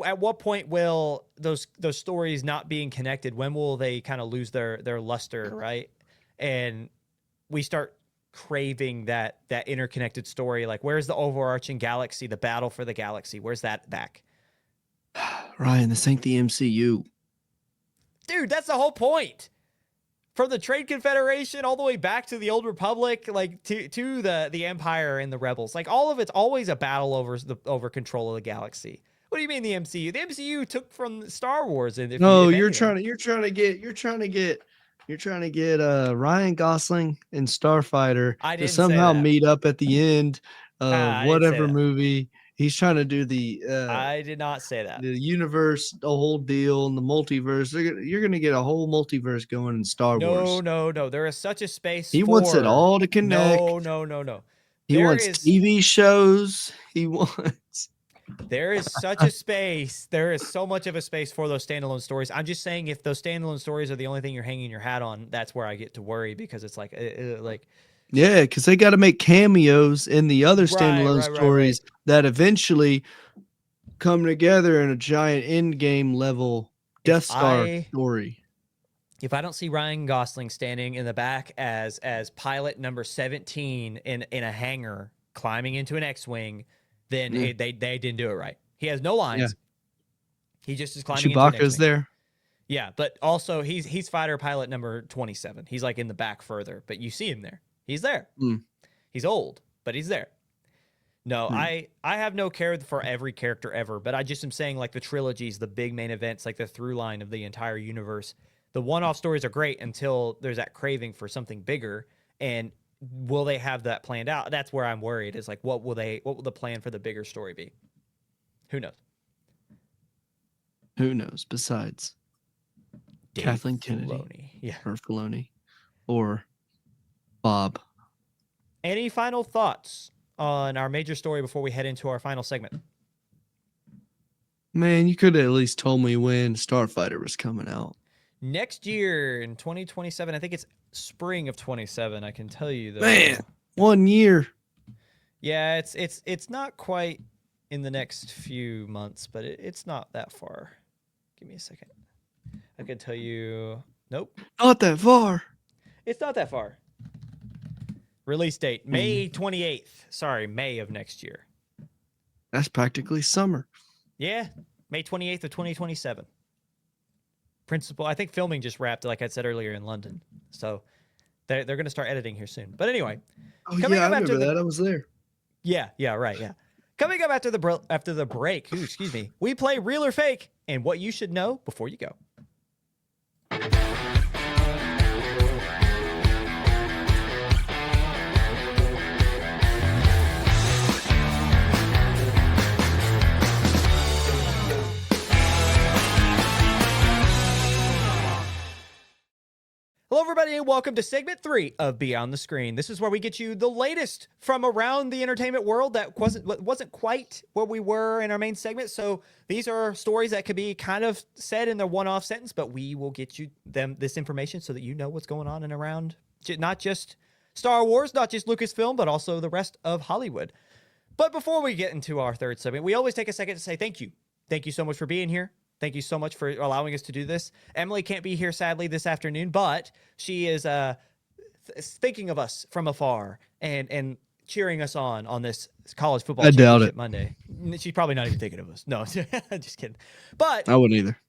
at what point will those stories not being connected, when will they kind of lose their luster, right? And we start craving that interconnected story. Like, where's the overarching galaxy, the battle for the galaxy? Where's that back? Ryan, this ain't the MCU. Dude, that's the whole point. From the Trade Confederation all the way back to the Old Republic, like to the Empire and the Rebels, like all of it's always a battle over control of the galaxy. What do you mean the MCU? The MCU took from Star Wars, and if You're anything, trying to get Ryan Gosling and Starfighter I to didn't say somehow that. meet up at the end of I didn't say whatever that. movie. He's trying to do I did not say that. the universe, the whole deal, and the multiverse. You're gonna get a whole multiverse going in Star No, Wars. no, no. There is such a space He wants it for. all to No, connect. no, no, no. He There wants is TV shows. He wants. There is such a space. There is so much of a space for those standalone stories. I'm just saying, if those standalone stories are the only thing you're hanging your hat on, that's where I get to worry, because it's like Yeah, because they got to make cameos in the other right, standalone right, right, right. stories that eventually come together in a giant end game level If Death Star I story. if I don't see Ryan Gosling standing in the back as pilot number 17 in a hangar climbing into an X-wing, then Yeah. they didn't do it right. He has no Yeah. lines. He just is climbing into an Chewbacca's X-wing. there. Yeah, but also he's fighter pilot number 27. He's like in the back further, but you see him there. He's there. Mm. He's old, but he's there. No, Mm. I have no care for every character ever, but I just am saying, like, the trilogies, the big main events, like the through line of the entire universe. The one-off stories are great until there's that craving for something bigger, and will they have that planned out? That's where I'm worried. Is like, what will the plan for the bigger story be? Who knows? Who knows? Besides Dave Kathleen Kennedy Filoni. Yeah. or Filoni or Bob. Any final thoughts on our major story before we head into our final segment? Man, you could have at least told me when Starfighter was coming out. Next year in 2027, I think it's spring of 27. I can tell you though. Man, 1 year. Yeah, it's not quite in the next few months, but it's not that far. Give me a second. I can tell you. Nope, Not that far. it's not that far. Release date May 28th. Sorry, May of next year. That's practically summer. Yeah, May 28th of 2027. Principal, I think filming just wrapped, like I said earlier, in London. So they're going to start editing here soon. But anyway, Oh coming yeah, I up after remember the that. I was there. yeah, right, yeah. Coming up after the break, excuse me, we play Real or Fake and what you should know before you go. Hello, everybody, and welcome to segment 3 of Beyond the Screen. This is where we get you the latest from around the entertainment world that wasn't quite where we were in our main segment. So these are stories that could be kind of said in their one-off sentence, but we will get you this information so that you know what's going on and around not just Star Wars, not just Lucasfilm, but also the rest of Hollywood. But before we get into our third segment, we always take a second to say thank you. Thank you so much for being here. Thank you so much for allowing us to do this. Emily can't be here, sadly, this afternoon, but she is thinking of us from afar and cheering us on this college football I doubt championship it. Monday. She's probably not even thinking of us. No, just kidding. But I wouldn't either.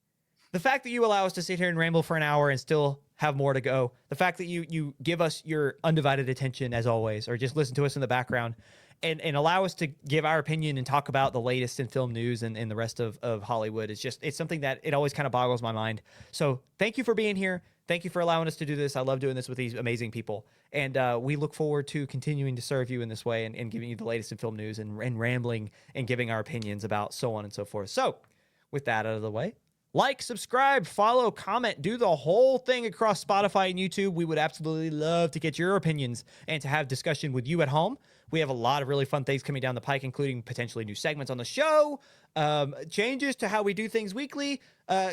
the fact that you allow us to sit here and ramble for an hour and still have more to go, the fact that you give us your undivided attention as always, or just listen to us in the background, and allow us to give our opinion and talk about the latest in film news and the rest of Hollywood. It's something that it always kind of boggles my mind. So thank you for being here. Thank you for allowing us to do this. I love doing this with these amazing people. And we look forward to continuing to serve you in this way and giving you the latest in film news and rambling and giving our opinions about so on and so forth. So with that out of the way, Like, subscribe, follow, comment, do the whole thing across Spotify and YouTube. We would absolutely love to get your opinions and to have discussion with you at home. We have a lot of really fun things coming down the pike, including potentially new segments on the show, changes to how we do things weekly,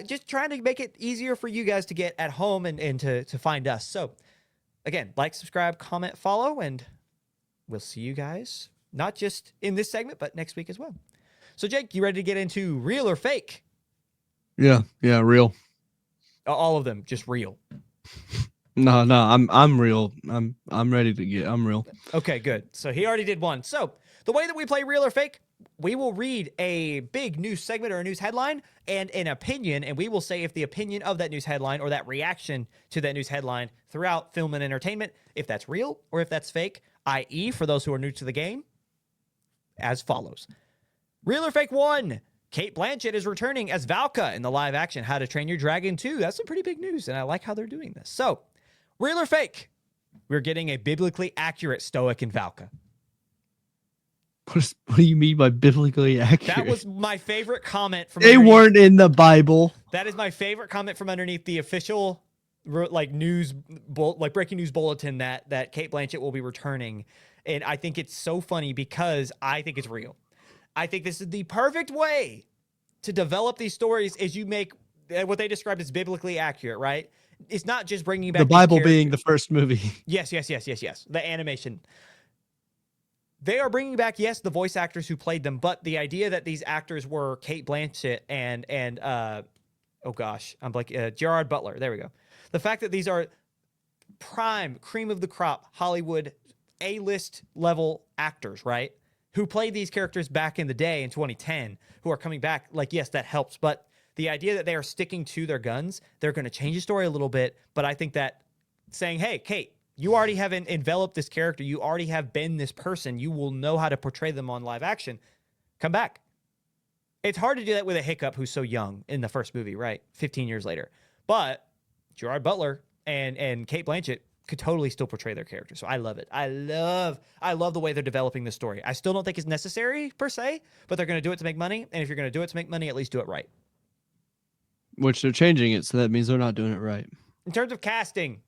just trying to make it easier for you guys to get at home and to find us. So, again, like, subscribe, comment, follow, and we'll see you guys not just in this segment, but next week as well. So, Jake, you ready to get into real or fake? Yeah, real. All of them, just real. No, I'm real. I'm ready to get. I'm real. Okay, good. So he already did one. So the way that we play real or fake, we will read a big news segment or a news headline and an opinion, and we will say if the opinion of that news headline or that reaction to that news headline throughout film and entertainment, if that's real or if that's fake, i.e., for those who are new to the game, as follows. Real or fake one. Kate Blanchett is returning as Valka in the live action How to Train Your Dragon 2. That's some pretty big news, and I like how they're doing this. So, real or fake? We're getting a biblically accurate Stoic in Valka. What do you mean by biblically accurate? That was my favorite comment from. They weren't in the Bible. That is my favorite comment from underneath the official, like breaking news bulletin that Kate Blanchett will be returning, and I think it's so funny because I think it's real. I think this is the perfect way to develop these stories is you make what they described as biblically accurate, right? It's not just bringing back the Bible being the first movie. Yes. The animation. They are bringing back, yes, the voice actors who played them, but the idea that these actors were Kate Blanchett and oh gosh, I'm like Gerard Butler. There we go. The fact that these are prime cream of the crop Hollywood A-list level actors, right? Who played these characters back in the day in 2010, who are coming back, like, yes, that helps. But the idea that they are sticking to their guns, they're going to change the story a little bit. But I think that saying, hey, Kate, you already have enveloped this character. You already have been this person. You will know how to portray them on live action. Come back. It's hard to do that with a Hiccup who's so young in the first movie, right? 15 years later. But Gerard Butler and Kate Blanchett could totally still portray their character. So I love it. I love the way they're developing the story. I still don't think it's necessary per se, but they're going to do it to make money. And if you're going to do it to make money, at least do it right. Which they're changing it, so that means they're not doing it right. In terms of casting.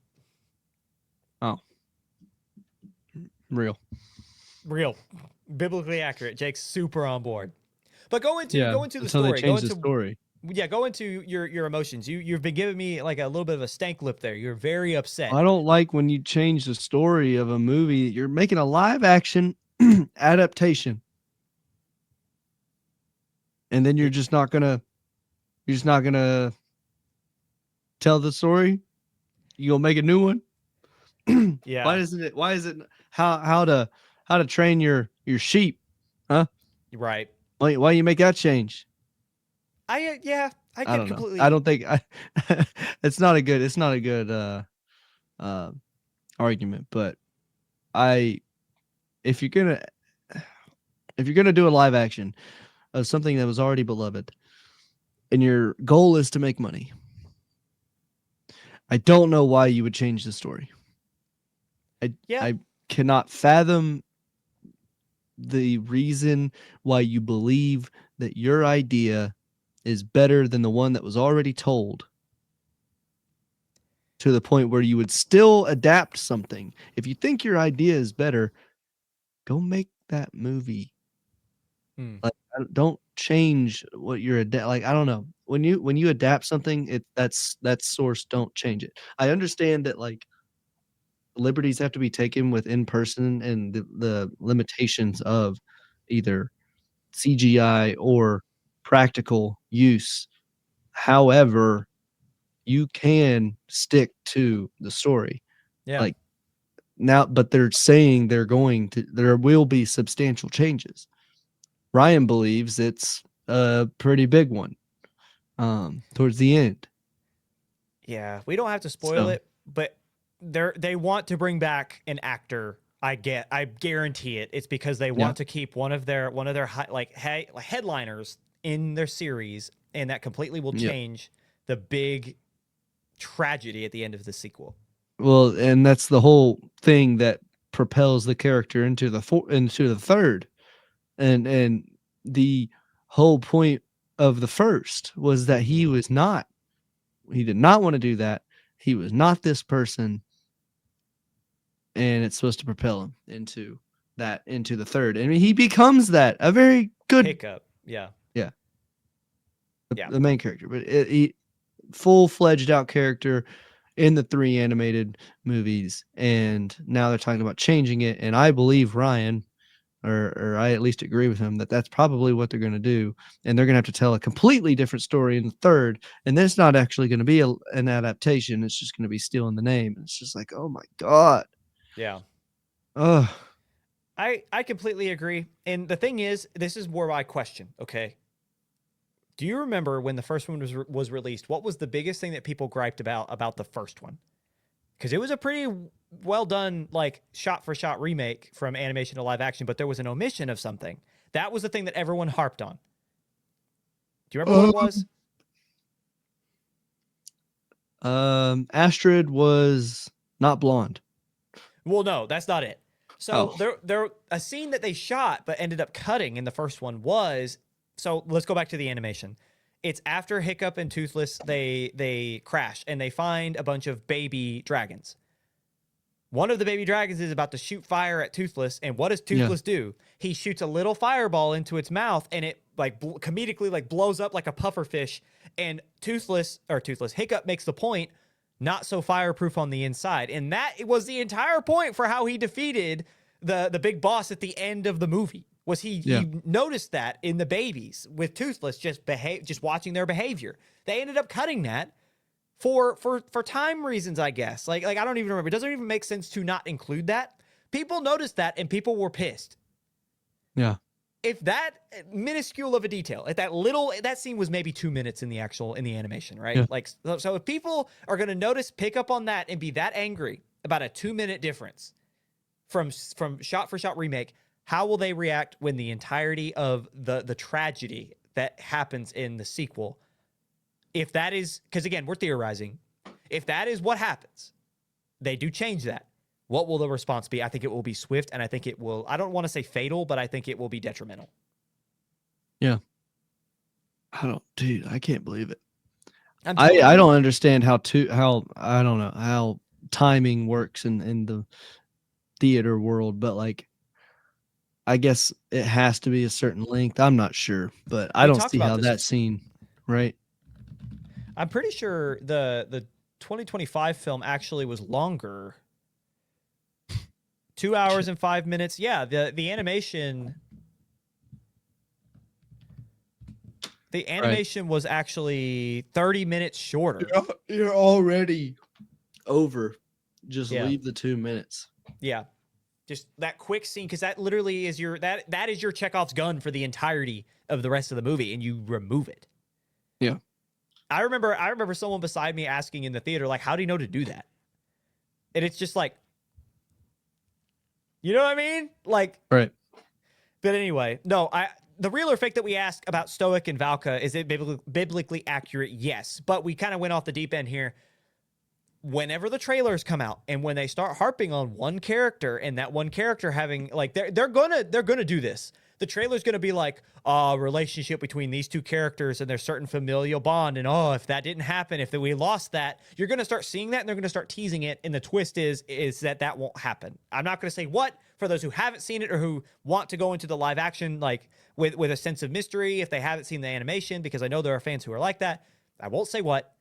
Oh. Real. Biblically accurate. Jake's super on board. But go into the story. They changed the story. Yeah, go into your emotions. You've been giving me like a little bit of a stank lip there. You're very upset. I don't like when you change the story of a movie. You're making a live action adaptation. And then you're just not gonna tell the story. You gonna make a new one? Yeah. Why is it how to train your sheep? Huh? Right. Why you make that change? I don't completely. know. I don't think it's not a good argument, but if you're gonna do a live action of something that was already beloved and your goal is to make money, I don't know why you would change the story. I cannot fathom the reason why you believe that your idea is better than the one that was already told, to the point where you would still adapt something. If you think your idea is better, go make that movie. Like, don't change what you're like. I don't know. When you adapt something, that's source. Don't change it. I understand that like liberties have to be taken with in person and the limitations of either CGI or practical use. However, you can stick to the story. Yeah. Like now, but they're saying there will be substantial changes. Ryan believes it's a pretty big one towards the end. Yeah, we don't have to spoil it, but they want to bring back an actor. I guarantee it. It's because they want to keep one of their headliners in their series, and that completely will change the big tragedy at the end of the sequel. Well, and that's the whole thing that propels the character into the third, and the whole point of the first was that he did not want to do that. He was not this person, and it's supposed to propel him into the third. I mean, he becomes that a very good Hiccup. Yeah. yeah Yeah. the main character, but he full-fledged out character in the 3 animated movies, and now they're talking about changing it, and I believe Ryan, or I at least agree with him, that that's probably what they're going to do, and they're going to have to tell a completely different story in the third, and then it's not actually going to be an adaptation. It's just going to be stealing the name. It's just like, oh my god. Yeah. Ugh. I completely agree. And the thing is, this is more my question, okay? Do you remember when the first one was released? What was the biggest thing that people griped about the first one? Because it was a pretty well done, like shot for shot remake from animation to live action, but there was an omission of something. That was the thing that everyone harped on. Do you remember what it was? Astrid was not blonde. Well, no, that's not it. So Oh. there a scene that they shot but ended up cutting in the first one was, so let's go back to the animation. It's after Hiccup and Toothless, they crash and they find a bunch of baby dragons. One of the baby dragons is about to shoot fire at Toothless, and what does Toothless do? He shoots a little fireball into its mouth, and it like comedically like blows up like a puffer fish. And Hiccup makes the point, not so fireproof on the inside, and that was the entire point for how he defeated the big boss at the end of the movie. Was he noticed that in the babies with Toothless just watching their behavior. They ended up cutting that for time reasons, I guess. Like I don't even remember. It doesn't even make sense to not include that. People noticed that and people were pissed. Yeah. If that minuscule of a detail, if that scene was maybe 2 minutes in the animation, right? Yeah. Like, so if people are going to pick up on that and be that angry about a 2-minute difference from shot for shot remake, how will they react when the entirety of the tragedy that happens in the sequel, if that is, because again, we're theorizing, if that is what happens, they do change that. What will the response be? I think it will be swift, and I think it will, I don't want to say fatal, but I think it will be detrimental. Yeah. I can't believe it. I don't understand how I don't know how timing works in the theater world, but like, I guess it has to be a certain length. I'm not sure, but I We don't talked see about how this. that scene, right? I'm pretty sure the 2025 film actually was longer. 2 hours and 5 minutes. Yeah, the animation. The animation was actually 30 minutes shorter. You're already over. Just Yeah. leave the 2 minutes. Yeah. Just that quick scene, because that literally is that is your Chekhov's gun for the entirety of the rest of the movie, and you remove it. Yeah. I remember someone beside me asking in the theater, like, how do you know to do that? And it's just like, you know what I mean? Like, Right. but anyway, no, the real or fake that we ask about Stoic and Valka, is it biblically accurate? Yes. But we kind of went off the deep end here. Whenever the trailers come out and when they start harping on one character and that one character having, like, they're gonna do this. The trailer's gonna be like, relationship between these two characters and there's certain familial bond, and if that didn't happen, if we lost that, you're gonna start seeing that and they're gonna start teasing it, and the twist is that won't happen. I'm not gonna say what, for those who haven't seen it or who want to go into the live action like with a sense of mystery if they haven't seen the animation, because I know there are fans who are like that. I won't say what.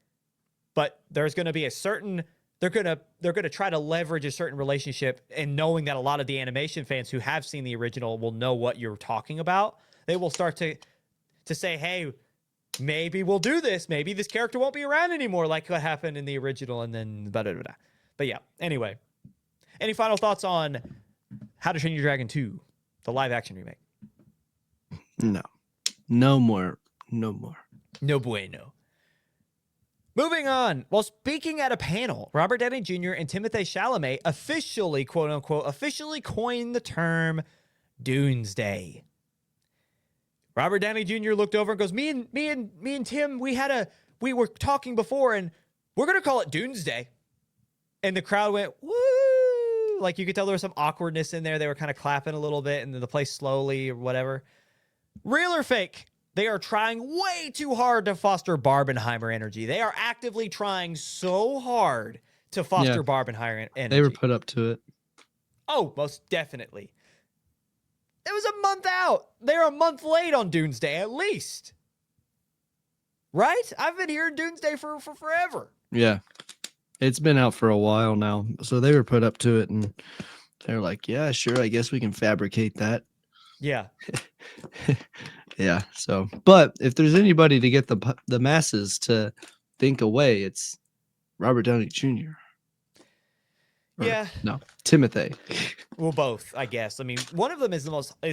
But there's going to be a certain, they're going to try to leverage a certain relationship, and knowing that a lot of the animation fans who have seen the original will know what you're talking about. They will start to say, hey, maybe we'll do this. Maybe this character won't be around anymore, like what happened in the original, and then blah, blah, blah. But yeah, anyway. Any final thoughts on How to Train Your Dragon 2, the live action remake? No. No more. No more. No bueno. Moving on. While speaking at a panel, Robert Downey Jr. and Timothée Chalamet officially, quote unquote, coined the term Doomsday. Robert Downey Jr. looked over and goes, me and Tim, we were talking before, and we're gonna call it Doomsday. And the crowd went, woo! Like, you could tell there was some awkwardness in there. They were kind of clapping a little bit, and then the place slowly or whatever. Real or fake? They are trying way too hard to foster Barbenheimer energy. They are actively trying so hard to Yeah, foster Barbenheimer they were energy. put up to it. Oh, most definitely. It was a month out. They're a month late on Doomsday, at least. Right? I've been hearing Doomsday for forever. Yeah, it's been out for a while now, so they were put up to it, and they're like, "Yeah, sure, I guess we can fabricate that." Yeah. Yeah. So, but if there's anybody to get the masses to think away, it's Robert Downey Jr. Or Yeah. no, Timothy. Well, both, I guess. I mean, one of them is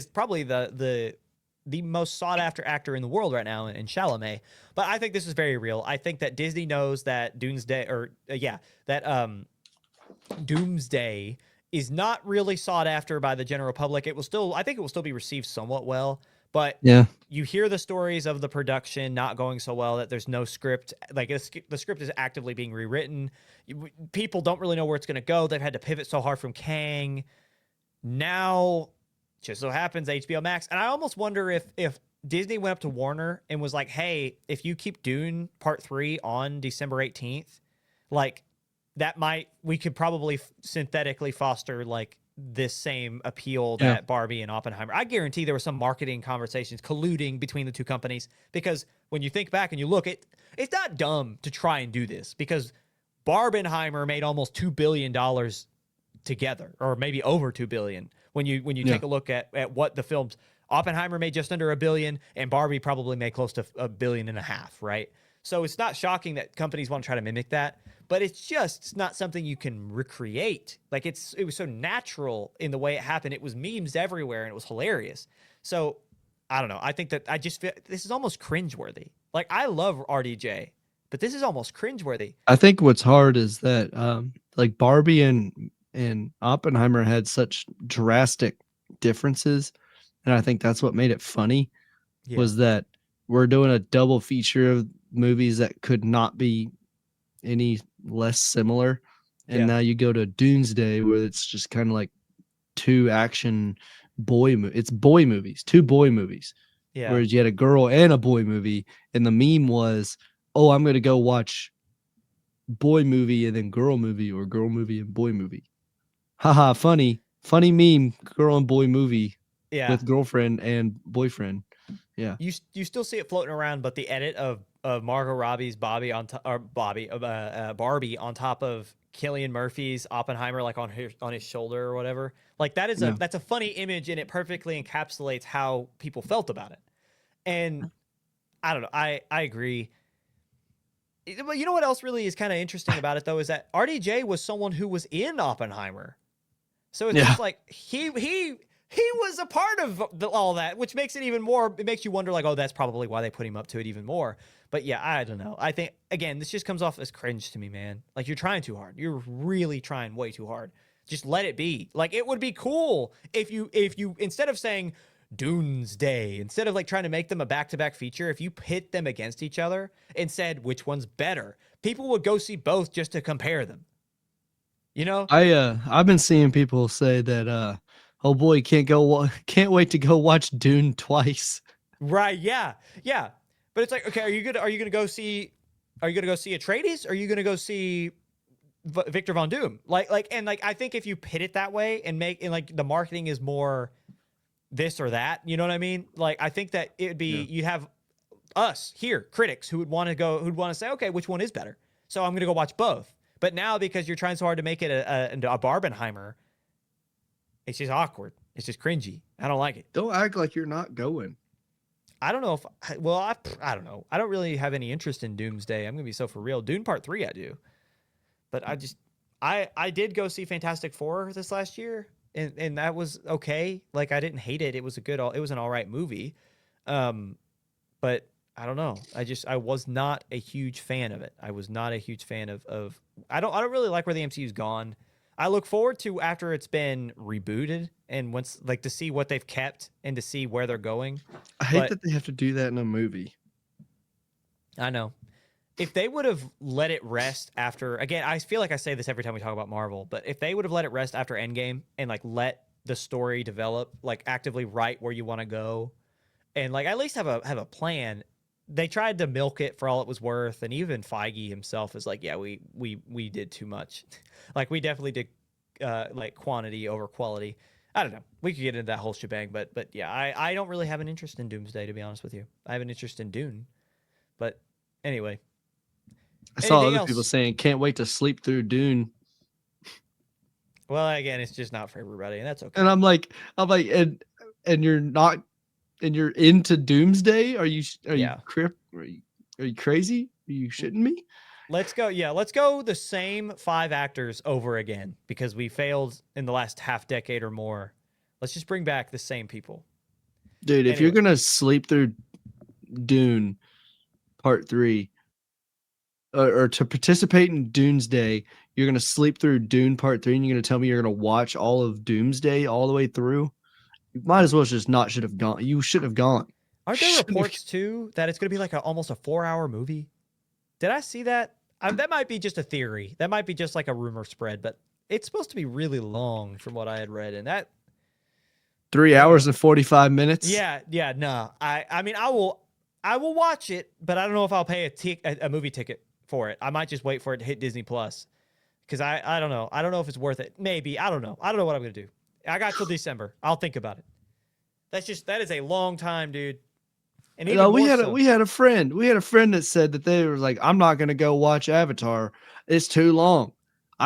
probably the most sought after actor in the world right now in Chalamet. But I think this is very real. I think that Disney knows that Doomsday or that Doomsday is not really sought after by the general public. I think it will still be received somewhat well, but Yeah. you hear the stories of the production not going so well, that there's no script. Like the script is actively being rewritten. People don't really know where it's going to go. They've had to pivot so hard from Kang. Now, just so happens HBO Max, and I almost wonder if Disney went up to Warner and was like, "Hey, if you keep Dune Part 3 on December 18th, like we could probably synthetically foster like this same appeal Yeah. that Barbie and Oppenheimer." I guarantee there were some marketing conversations colluding between the two companies, because when you think back and you look, it's not dumb to try and do this, because Barbenheimer made almost $2 billion together, or maybe over 2 billion when you Yeah. take a look at what the films. Oppenheimer made just under $1 billion, and Barbie probably made close to $1.5 billion, right? So it's not shocking that companies want to try to mimic that, but it's not something you can recreate. Like it was so natural in the way it happened. It was memes everywhere and it was hilarious. So I don't know. I think that I just feel this is almost cringeworthy. Like I love RDJ, but this is almost cringeworthy. I think what's hard is that like Barbie and Oppenheimer had such drastic differences, and I think that's what made it funny. Yeah. Was that we're doing a double feature of movies that could not be any less similar, and Yeah. now you go to Doomsday where it's just kind of like two action it's boy movies, two boy movies, Yeah. whereas you had a girl and a boy movie, and the meme was, oh, I'm going to go watch boy movie and then girl movie, or girl movie and boy movie. Haha, funny meme, girl and boy movie Yeah. with girlfriend and boyfriend. Yeah. You still see it floating around, but the edit of Margot Robbie's Bobby Barbie on top of Cillian Murphy's Oppenheimer, like on his shoulder or whatever, like Yeah. that's a funny image, and it perfectly encapsulates how people felt about it. And I don't know, I agree. But you know what else really is kind of interesting about it though, is that RDJ was someone who was in Oppenheimer. So it's Yeah. just like he was a part of all that, which makes it even more. It makes you wonder, like, oh, that's probably why they put him up to it even more. But yeah, I don't know. I think again, this just comes off as cringe to me, man. Like you're trying too hard. You're really trying way too hard. Just let it be. Like it would be cool if you instead of saying Dunes Day, instead of like trying to make them a back-to-back feature, if you pit them against each other and said which one's better, people would go see both just to compare them. You know? I've been seeing people say that oh boy, can't wait to go watch Dune twice. Right. Yeah. Yeah. But it's like, okay, are you gonna go see Atreides? Or are you gonna go see Victor Von Doom? And I think if you pit it that way and like the marketing is more this or that, you know what I mean? Like I think that it'd be Yeah. you'd have us here, critics, who'd want to say, okay, which one is better? So I'm gonna go watch both. But now, because you're trying so hard to make it a Barbenheimer, it's just awkward. It's just cringy. I don't like it. Don't act like you're not going. I don't know if I don't know. I don't really have any interest in Doomsday. I'm gonna be so for real. Dune Part 3 I do, but I did go see Fantastic Four this last year, and that was okay. Like I didn't hate it. It was an all right movie, but I don't know. I was not a huge fan of it. I was not a huge fan of I don't really like where the MCU's gone. I look forward to after it's been rebooted and once like to see what they've kept and to see where they're going. I hate But that they have to do that in a movie. I know. If they would have let it rest after, again, I feel like I say this every time we talk about Marvel, but if they would have let it rest after Endgame and like let the story develop, like actively write where you want to go, and like at least have a plan. They tried to milk it for all it was worth, and even Feige himself is like, yeah, we did too much. Like we definitely did like quantity over quality. I don't know. We could get into that whole shebang, but yeah, I don't really have an interest in Doomsday, to be honest with you. I have an interest in Dune, but anyway. I saw Anything other people else? saying can't wait to sleep through Dune, Well, again, it's just not for everybody, and that's and okay. I'm like, and you're not, and you're into Doomsday? Yeah. are you crazy? Are you shitting me? Let's go. Yeah, let's go the same 5 actors over again because we failed in the last half decade or more. Let's just bring back the same people. Dude, if you're Anyway, gonna sleep through Dune Part 3, or to participate in Doomsday, you're gonna sleep through Dune Part 3, and you're gonna tell me you're gonna watch all of Doomsday all the way through? You might as well just not should have gone. You should have gone. aren't there Shouldn't have. reports too that it's going to be like almost a 4 hour movie? Did I see that? That might be just a theory. That might be just like a rumor spread, but it's supposed to be really long from what I had read. And that, 3 hours damn. and 45 minutes. Yeah, no. I mean, I will watch it, but I don't know if I'll pay a movie ticket for it. I might just wait for it to hit Disney Plus because I don't know. I don't know if it's worth it. Maybe. I don't know. I don't know what I'm going to do. I got till December. I'll think about it. That is a long time, dude. And even No, more so. we had a friend. We had a friend that said that they were like, I'm not gonna go watch Avatar. It's too long.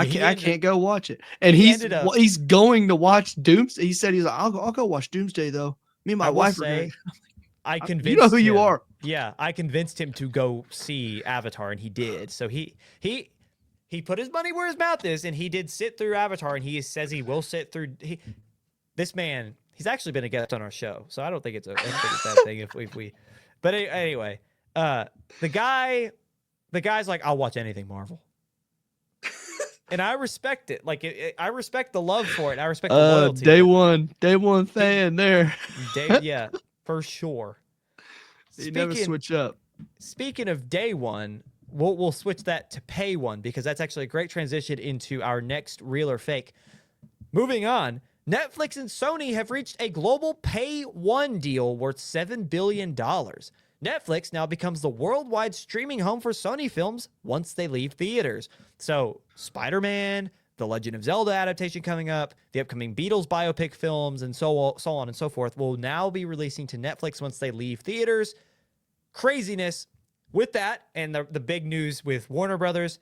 Yeah, I can't go watch it. And he ended up he's going to watch Doomsday. He said he's like, I'll go watch Doomsday though. Me and I my will wife are gonna. say I You know who convinced you him. are. Yeah, I convinced him to go see Avatar and he did. So he put his money where his mouth is and he did sit through Avatar and he says he will sit through this man, he's actually been a guest on our show. So I don't think it's a bad thing if we but anyway, uh the guy the guy's like, I'll watch anything Marvel. And I respect it. Like I respect the love for it. I respect the loyalty, but Day one he fan there. yeah, for sure. He never Speaking switch up. speaking of day one, we'll switch that to pay one because that's actually a great transition into our next real or fake. Moving on, Netflix and Sony have reached a global pay one deal worth $7 billion. Netflix now becomes the worldwide streaming home for Sony films once they leave theaters. So, Spider Man, the Legend of Zelda adaptation coming up, the upcoming Beatles biopic films, and so on and so forth will now be releasing to Netflix once they leave theaters. Craziness. With that, and the big news with Warner Brothers,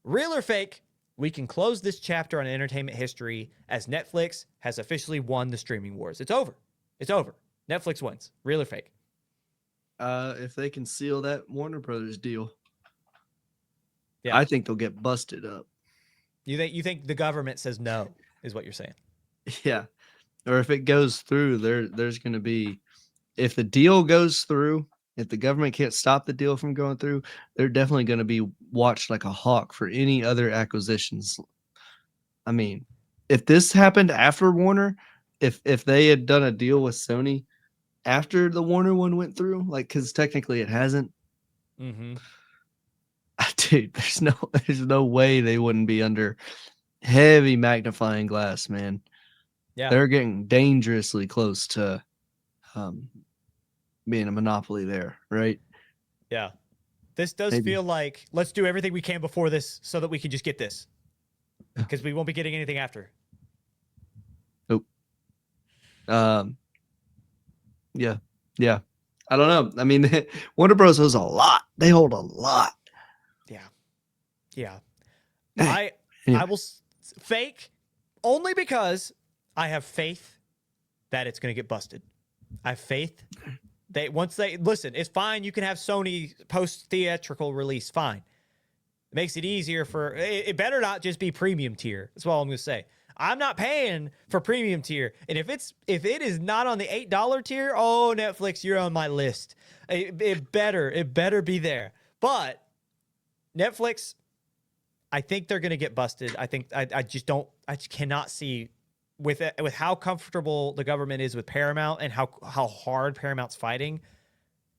real or fake, we can close this chapter on entertainment history as Netflix has officially won the streaming wars. It's over. It's over. Netflix wins. Real or fake? If they can seal that Warner Brothers deal, Yeah. I think they'll get busted up. You think the government says no, is what you're saying. Yeah. Or if it goes through, there's going to be, if the deal goes through, if the government can't stop the deal from going through, they're definitely going to be watched like a hawk for any other acquisitions. I mean, if this happened after Warner, if they had done a deal with Sony after the Warner one went through, like because technically it hasn't, Mm-hmm. dude, there's no way they wouldn't be under heavy magnifying glass, man. Yeah. They're getting dangerously close to um, being a monopoly there, right? Yeah. This does Maybe. feel like let's do everything we can before this so that we can just get this because we won't be getting anything after. Nope. Um, yeah, yeah. I don't know. I mean, Warner Bros. Has a lot. They hold a lot. Yeah. Yeah. Dang. I Anyway. I will fake only because I have faith that it's going to get busted. I have faith once they listen, it's fine. You can have Sony post theatrical release. Fine. It makes it easier for it better not just be premium tier. That's all I'm going to say. I'm not paying for premium tier. And if it is not on the $8 tier, oh Netflix, you're on my list. It better be there. But Netflix, I think they're going to get busted. I think I just cannot see with how comfortable the government is with Paramount and how hard Paramount's fighting.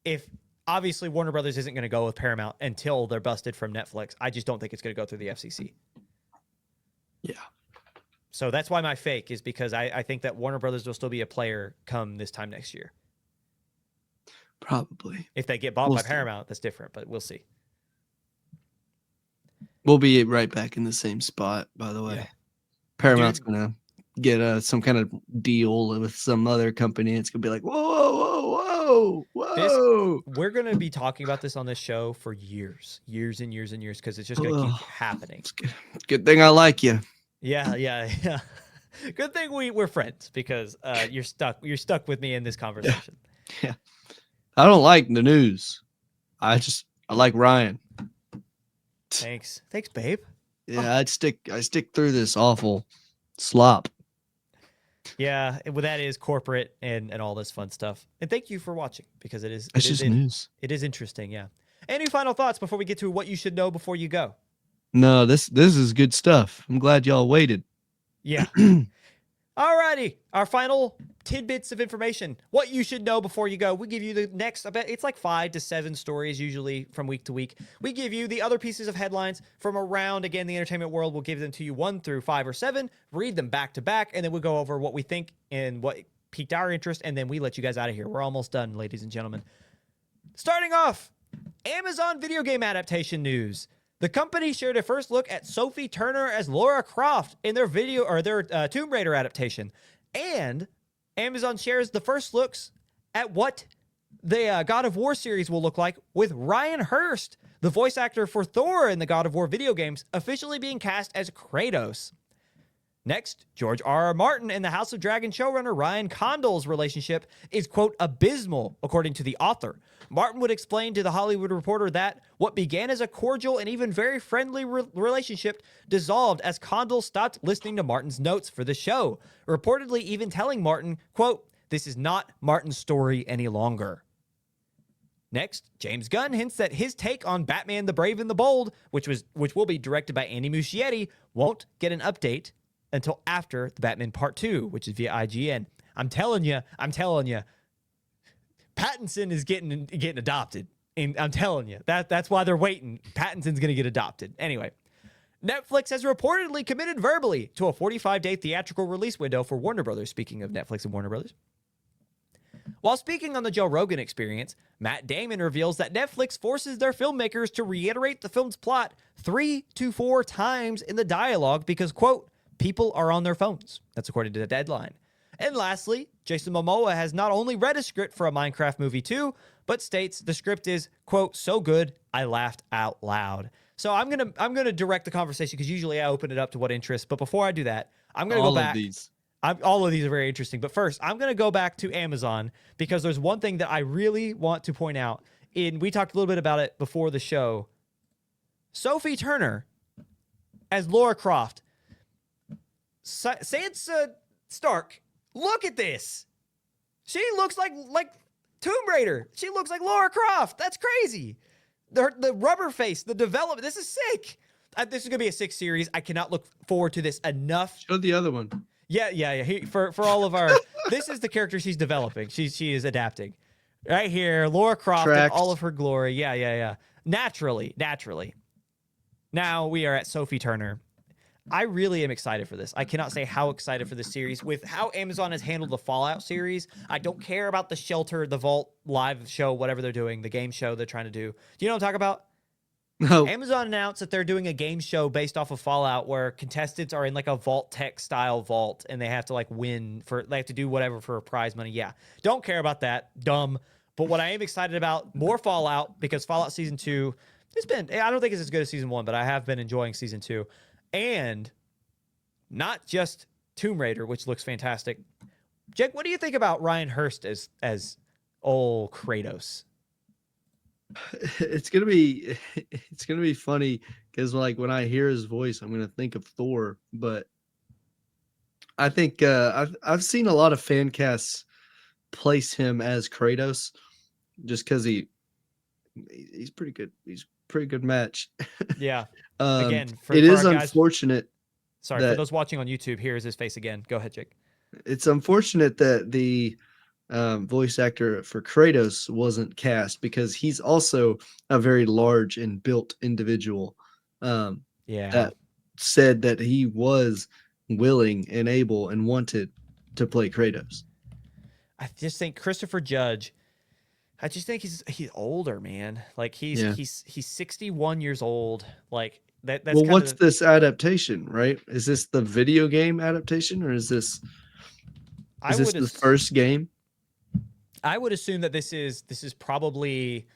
If obviously Warner Brothers isn't going to go with Paramount until they're busted from Netflix, I just don't think it's going to go through the FCC. Yeah. So that's why my fake is because I think that Warner Brothers will still be a player come this time next year. Probably. If they get bought We'll by see. Paramount, that's different, but we'll see. We'll be right back in the same spot, by the way. Yeah. Paramount's Dude, gonna get some kind of deal with some other company. It's gonna be like, whoa, whoa, whoa, whoa. we're going to be talking about this on this show for years and years and years because it's just going to keep Oh, happening. it's good. Good thing I like you. Yeah. Good thing we're friends because you're stuck with me in this conversation. Yeah. I don't like the news. I like Ryan. Thanks, babe. Yeah, I stick through this awful slop. Yeah, well, that is corporate and all this fun stuff. And thank you for watching because It's just news. it is interesting. Yeah. Any final thoughts before we get to what you should know before you go? No, this is good stuff. I'm glad y'all waited. Yeah. Alrighty, our final tidbits of information. What you should know before you go. We give you the next, I bet it's like 5 to 7 stories usually from week to week. We give you the other pieces of headlines from around, again, the entertainment world. We'll give them to you 1 through 5 or 7, read them back to back, and then we'll go over what we think and what piqued our interest, and then we let you guys out of here. We're almost done, ladies and gentlemen. Starting off, Amazon video game adaptation news. The company shared a first look at Sophie Turner as Lara Croft in their Tomb Raider adaptation. And Amazon shares the first looks at what the God of War series will look like with Ryan Hurst, the voice actor for Thor in the God of War video games, officially being cast as Kratos. Next, George R.R. Martin and the House of Dragon showrunner Ryan Condal's relationship is, quote, abysmal, according to the author. Martin would explain to The Hollywood Reporter that what began as a cordial and even very friendly relationship dissolved as Condal stopped listening to Martin's notes for the show, reportedly even telling Martin, quote, this is not Martin's story any longer. Next, James Gunn hints that his take on Batman the Brave and the Bold, which will be directed by Andy Muschietti, won't get an update until after the Batman Part 2, which is via IGN. I'm telling you, Pattinson is getting adopted. And I'm telling you, that's why they're waiting. Pattinson's going to get adopted. Anyway, Netflix has reportedly committed verbally to a 45-day theatrical release window for Warner Brothers. Speaking of Netflix and Warner Brothers. While speaking on the Joe Rogan Experience, Matt Damon reveals that Netflix forces their filmmakers to reiterate the film's plot 3 to 4 times in the dialogue because, quote, people are on their phones. That's according to the Deadline. And lastly, Jason Momoa has not only read a script for a Minecraft movie too, but states the script is, quote, so good, I laughed out loud. So I'm gonna direct the conversation because usually I open it up to what interests. But before I do that, I'm gonna go back. All of these are very interesting. But first, I'm gonna go back to Amazon because there's one thing that I really want to point out. We talked a little bit about it before the show. Sophie Turner as Lara Croft. Sansa Stark. Look at this. She looks like Tomb Raider. She looks like Lara Croft. That's crazy. The rubber face, the development. This is sick. This is going to be a 6 series. I cannot look forward to this enough. Show the other one. Yeah. For all of our, this is the character she's developing. She is adapting. Right here, Lara Croft in all of her glory. Yeah. Naturally. Now we are at Sophie Turner. I really am excited for this. I cannot say how excited for this series. With how Amazon has handled the Fallout series, I don't care about the Shelter, the Vault live show, whatever they're doing, the game show they're trying to do. Do you know what I'm talking about? No. Amazon announced that they're doing a game show based off of Fallout where contestants are in like a Vault Tech style vault and they have to they have to do whatever for prize money. Yeah. Don't care about that. Dumb. But what I am excited about, more Fallout, because Fallout Season 2, I don't think it's as good as Season 1, but I have been enjoying Season 2. And not just Tomb Raider, which looks fantastic. Jake, what do you think about Ryan Hurst as old Kratos? It's gonna be funny because when I hear his voice, I'm gonna think of Thor. But I think I've seen a lot of fan casts place him as Kratos just because he's pretty good. He's a pretty good match. Yeah. Again, it is unfortunate. Sorry, for those watching on YouTube, here is his face again. Go ahead, Jake. It's unfortunate that the voice actor for Kratos wasn't cast because he's also a very large and built individual. That said that he was willing and able and wanted to play Kratos. I just think Christopher Judge, I just think he's older, man. Like Yeah. he's 61 years old. Like that's Well, kind what's of this adaptation, right? Is this the video game adaptation or I is this would the as- first game? I would assume that this is probably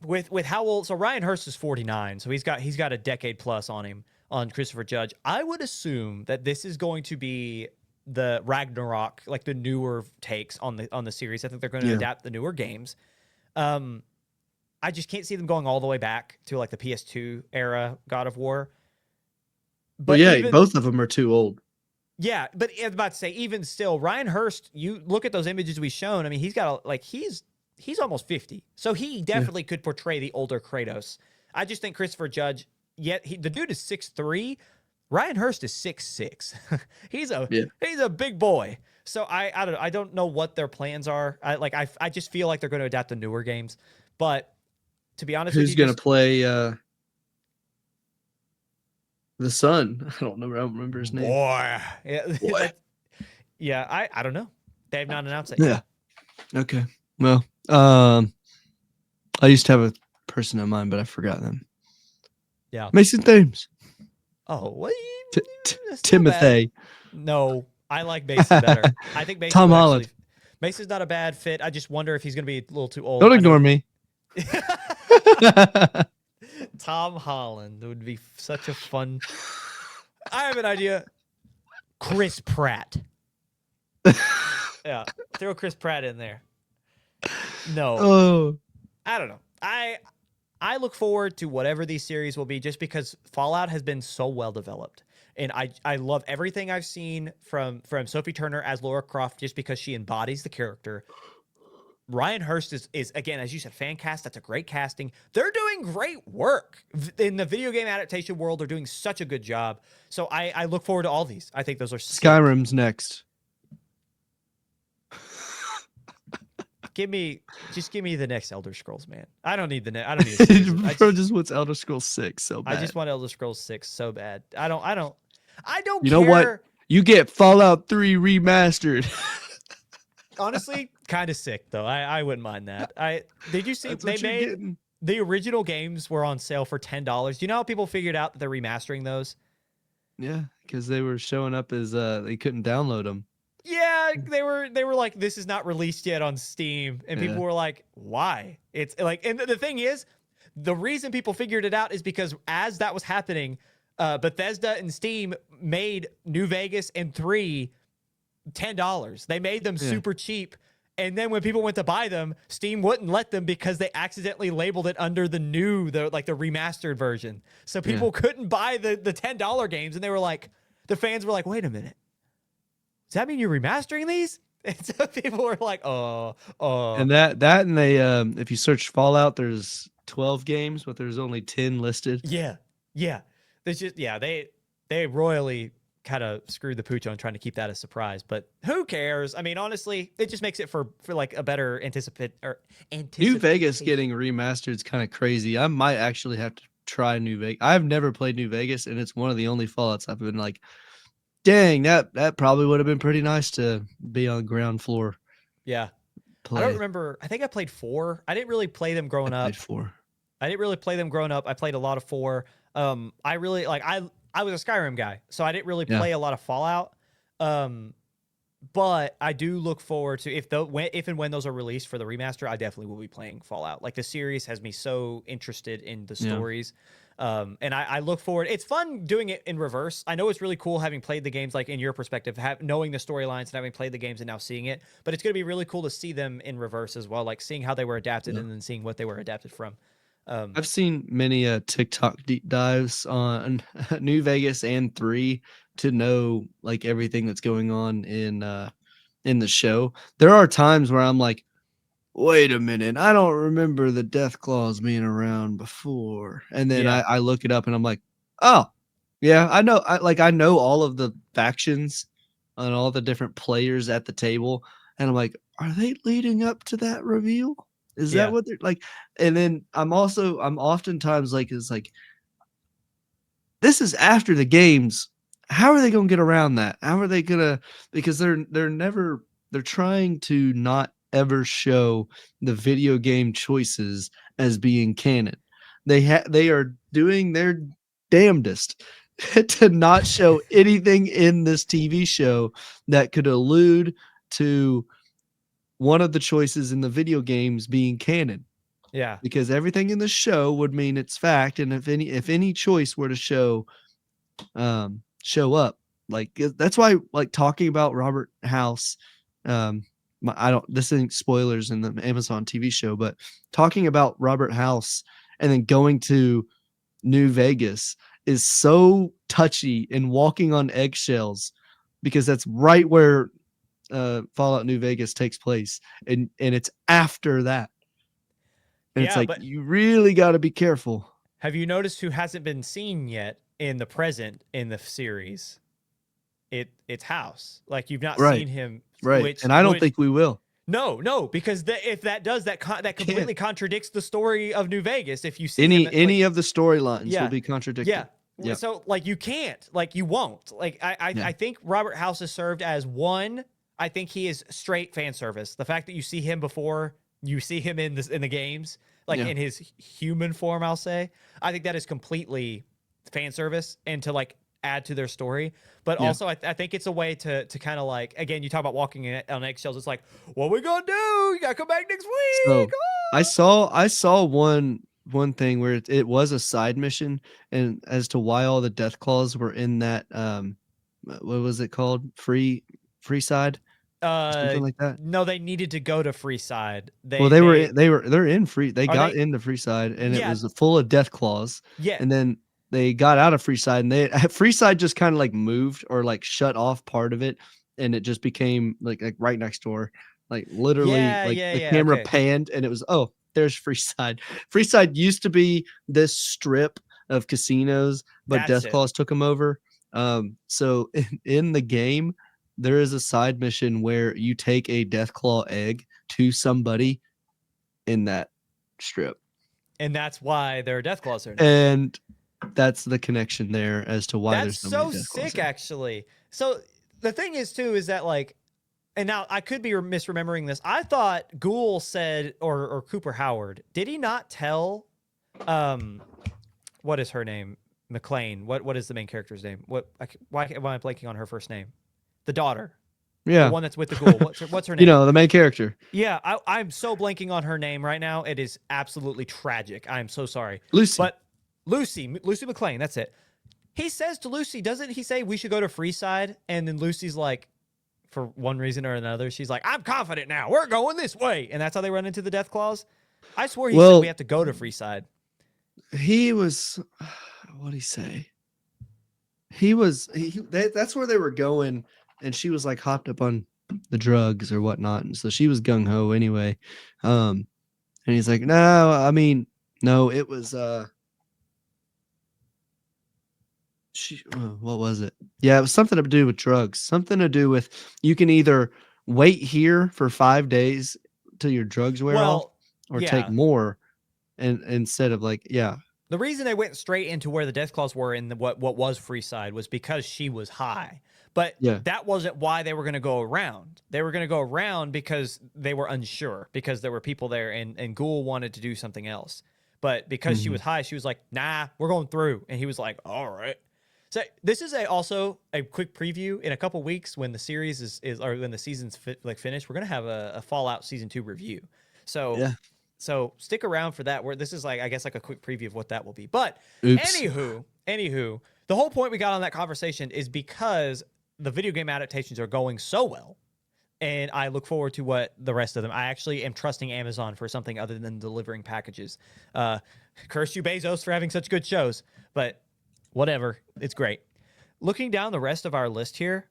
with how old. So Ryan Hurst is 49, so he's got a decade plus on him on Christopher Judge. I would assume that this is going to be the Ragnarok, like the newer takes on the series. I think they're going to Yeah. adapt the newer games. Um, I just can't see them going all the way back to like the PS2 era God of War. Well, But yeah, even both of them are too old. yeah, but I was about to say, even still, Ryan Hurst, you look at those images we've shown. I mean, he's almost 50. So he Yeah. definitely could portray the older Kratos. I just think Christopher Judge, yet the dude is 6'3". Ryan Hurst is 6'6". he's a Yeah. he's a big boy. So I don't know what their plans are. I just feel like they're going to adapt the newer games. But to be honest with Who's you, gonna just play the son? I don't remember his name. boy. Yeah, What? yeah, I don't know. They have not announced it Yeah. yet. Okay. Well, I used to have a person in mind, but I forgot them. Yeah. Mason Thames. Oh, what? That's not bad. Timothy. No, I like Mason better. I think Mason Tom would Holland. actually. Mason's not a bad fit. I just wonder if he's going to be a little too old. Don't I know. ignore me. Tom Holland would be such a fun. I have an idea. Chris Pratt. Yeah, throw Chris Pratt in there. No, Oh, I don't know. I look forward to whatever these series will be, just because Fallout has been so well developed, and I love everything I've seen from Sophie Turner as Laura Croft, just because she embodies the character. Ryan Hurst is again, as you said, fan cast. That's a great casting. They're doing great work in the video game adaptation world. They're doing such a good job. So I look forward to all these. I think those are sick. Skyrim's next. Give me the next Elder Scrolls, man. I don't need I don't need a season. Bro just wants Elder Scrolls 6 so bad. I just want Elder Scrolls 6 so bad. I don't You care. know what? You get Fallout 3 remastered. Honestly, kind of sick though. I wouldn't mind that. Did you see That's they what you're made getting. the original games were on sale for $10. Do you know how people figured out that they're remastering those? Yeah, because they were showing up as they couldn't download them. Yeah, they were like, this is not released yet on Steam, and people were like, why? It's like, and the thing is, the reason people figured it out is because as that was happening, Bethesda and Steam made New Vegas and 3 $10. They made them super cheap. And then when people went to buy them, Steam wouldn't let them because they accidentally labeled it under the remastered version. So people couldn't buy the $10 games, and they were like, the fans were like, wait a minute. Does that mean you're remastering these? And so people were like, And and they if you search Fallout, there's 12 games, but there's only 10 listed. Yeah. There's just they royally kind of screwed the pooch on trying to keep that a surprise, but who cares? I mean, honestly, it just makes it for like a better New Vegas getting remastered is kind of crazy. I might actually have to try New Vegas. I've never played New Vegas, and it's one of the only Fallouts I've been like, dang, that probably would have been pretty nice to be on ground floor. Yeah. Play. I don't remember. I think I played 4. I didn't really play them growing up. Played 4. I didn't really play them growing up. I played a lot of 4. I really like I was a Skyrim guy, so I didn't really play a lot of Fallout. But I do look forward to if and when those are released for the remaster, I definitely will be playing Fallout. Like, the series has me so interested in the stories. And I look forward. It's fun doing it in reverse. I know it's really cool having played the games, like in your perspective, knowing the storylines and having played the games and now seeing it. But it's going to be really cool to see them in reverse as well, like seeing how they were adapted and then seeing what they were adapted from. I've seen many TikTok deep dives on New Vegas and 3 to know like everything that's going on in the show. There are times where I'm like, wait a minute, I don't remember the Death Claws being around before. And then I look it up and I'm like, oh, yeah, I know. I know all of the factions and all the different players at the table. And I'm like, are they leading up to that reveal? Is that what they're like? And then I'm oftentimes like, it's like, this is after the games. How are they going to get around that? How are they going to, because they're trying to not ever show the video game choices as being canon. They are doing their damnedest to not show anything in this TV show that could allude to one of the choices in the video games being canon, Yeah. because everything in the show would mean it's fact, and if any choice were to show up, like that's why, like, talking about Robert House, I don't, this isn't spoilers in the Amazon TV show, but talking about Robert House and then going to New Vegas is so touchy and walking on eggshells, because that's right where Fallout New Vegas takes place, and it's after that, and it's Yeah, like, but you really got to be careful. have you noticed who hasn't been seen yet in the present in the series? It's House. Like, you've not Right, seen him, right, which and I don't would think we will. no, because if that does that that completely contradicts the story of New Vegas. If you see him, Any of the storylines will yeah, be contradicted. yeah. Yep. So like you can't, like you won't. Like Yeah. I think Robert House has served as one. I think he is straight fan service. The fact that you see him before you see him in the games, like Yeah. in his human form, I'll say, I think that is completely fan service and to like add to their story. But Yeah. also, I think it's a way to kind of like, again, you talk about walking on eggshells. It's like, what we gonna do? You gotta come back next week. So I saw one thing where it was a side mission, and as to why all the death claws were in that, what was it called? Free side? Something like that. No, they needed to go to Freeside. Well, they're in free. They Are got they? into free side, and it Yeah, was full of death claws. yeah, And then they got out of free side, and they free side just kind of like moved or like shut off part of it, and it just became like right next door. Like literally, yeah, like yeah, the yeah. camera Okay, panned, and it was, oh, there's free side. Free side used to be this strip of casinos, but that's death it. claws took them over. So in the game, there is a side mission where you take a Deathclaw egg to somebody in that strip. And that's why there are death claws there now. And that's the connection there as to why That's there's so many so Deathclaws sick, there. actually. So the thing is, too, is that like, and now I could be misremembering this. I thought Ghoul said, or Cooper Howard, did he not tell, what is her name? McLean. What is the main character's name? Why am I blanking on her first name? The daughter. Yeah. The one that's with the ghoul. What's her name? You know, the main character. Yeah, I'm so blanking on her name right now. It is absolutely tragic. I'm so sorry. Lucy. But Lucy McLean, that's it. He says to Lucy, doesn't he say we should go to Freeside? And then Lucy's like, for one reason or another, she's like, I'm confident now. We're going this way. And that's how they run into the death claws. I swore he said we have to go to Freeside. He was, what'd he say? That's where they were going, and she was like hopped up on the drugs or whatnot, and so she was gung ho anyway. And he's like, no, I mean, no, it was what was it? Yeah, it was something to do with drugs. Something to do with, you can either wait here for 5 days till your drugs wear off, or take more, and instead of like, yeah. The reason they went straight into where the death claws were in what was Freeside was because she was high. But that wasn't why they were going to go around. They were going to go around because they were unsure, because there were people there, and Ghoul wanted to do something else. But because she was high, she was like, nah, we're going through. And he was like, all right. So this is also a quick preview. In a couple weeks, when the series is or when the season's finished, we're going to have a Fallout Season 2 review. So So stick around for that. Where this is like, I guess, like a quick preview of what that will be. But anywho, the whole point we got on that conversation is because the video game adaptations are going so well, and I look forward to what the rest of them. I actually am trusting Amazon for something other than delivering packages. Curse you, Bezos, for having such good shows, but whatever, it's great. Looking down the rest of our list here,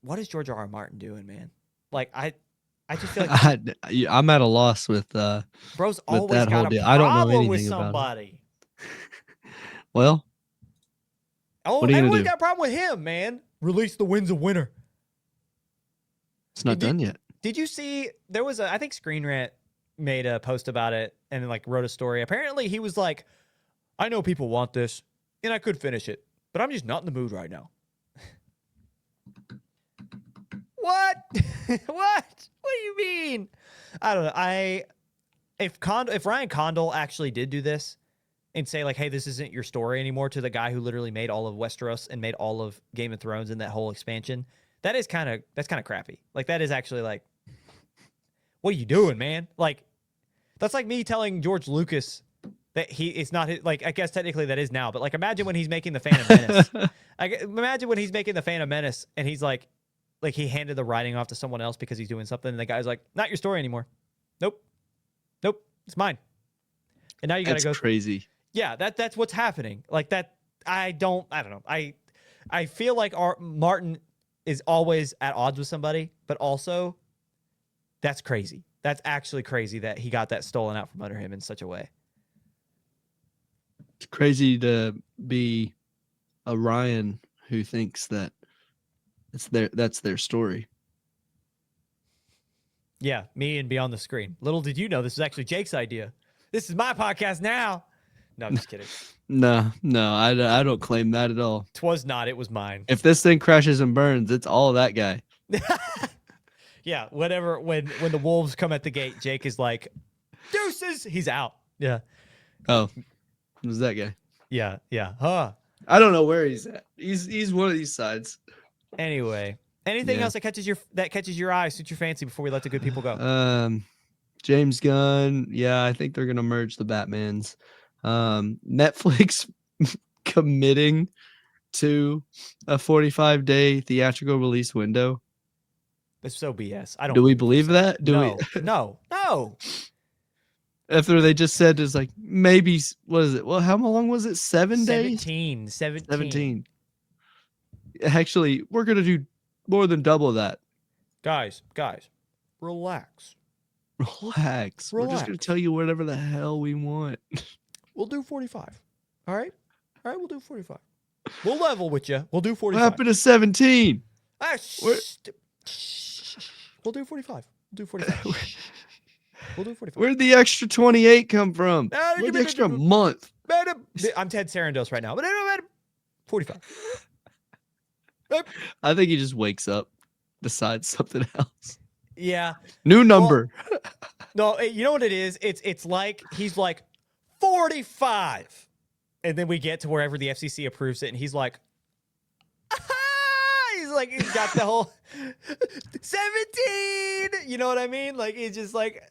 what is George R.R. Martin doing, man? Like I just feel like I'm at a loss with bro's with always that got whole a deal. I don't know problem with anything about it. somebody. Well, what are you everyone's gonna do? got a problem with him, man. Release the Winds of Winter. It's not done yet. Did you see there was I think Screen Rant made a post about it and like wrote a story. Apparently he was like, I know people want this and I could finish it, but I'm just not in the mood right now. What? What? What do you mean? I don't know. If Ryan Condal actually did do this and say like, "Hey, this isn't your story anymore," to the guy who literally made all of Westeros and made all of Game of Thrones and that whole expansion, that's kind of crappy. Like that is actually like, what are you doing, man? Like that's like me telling George Lucas that it's not his, like I guess technically that is now, but like imagine when he's making the Phantom Menace. Imagine when he's making the Phantom Menace and he's like he handed the writing off to someone else because he's doing something, and the guy's like, "Not your story anymore. Nope, nope, it's mine." And now you gotta go. Crazy. Yeah, that's what's happening. Like that. I don't know. I feel like Martin is always at odds with somebody, but also that's crazy. That's actually crazy that he got that stolen out from under him in such a way. It's crazy to be a Ryan who thinks that that's their story. Yeah, me and Beyond the Screen. Little did you know this is actually Jake's idea. This is my podcast now. No, I'm just kidding. No, I don't claim that at all. 'Twas not. It was mine. If this thing crashes and burns, it's all that guy. Yeah, whatever. When the wolves come at the gate, Jake is like, "Deuces!" He's out. Yeah. Oh, who's that guy? Yeah. Huh. I don't know where he's at. He's one of these sides. Anyway, anything else that catches your eye, suits your fancy before we let the good people go? James Gunn. Yeah, I think they're gonna merge the Batmans. Netflix committing to a 45-day theatrical release window. It's so BS. I don't. Do we believe that? No. After they just said it's like maybe, what is it? Well, how long was it? 7 days? 17. Actually, we're gonna do more than double that. Guys, relax. We're just gonna tell you whatever the hell we want. We'll do 45. All right, we'll do 45. We'll level with you. We'll do 45. What happened to 17? We'll do 45. We'll do 45. Where'd the extra 28 come from? Where'd the extra month? I'm Ted Sarandos right now, but 45. I think he just wakes up, decides something else. Yeah. New number. Well, no, you know what it is? It's like he's like 45. And then we get to wherever the FCC approves it, and he's like, he's got the whole 17. You know what I mean? Like, he's just like,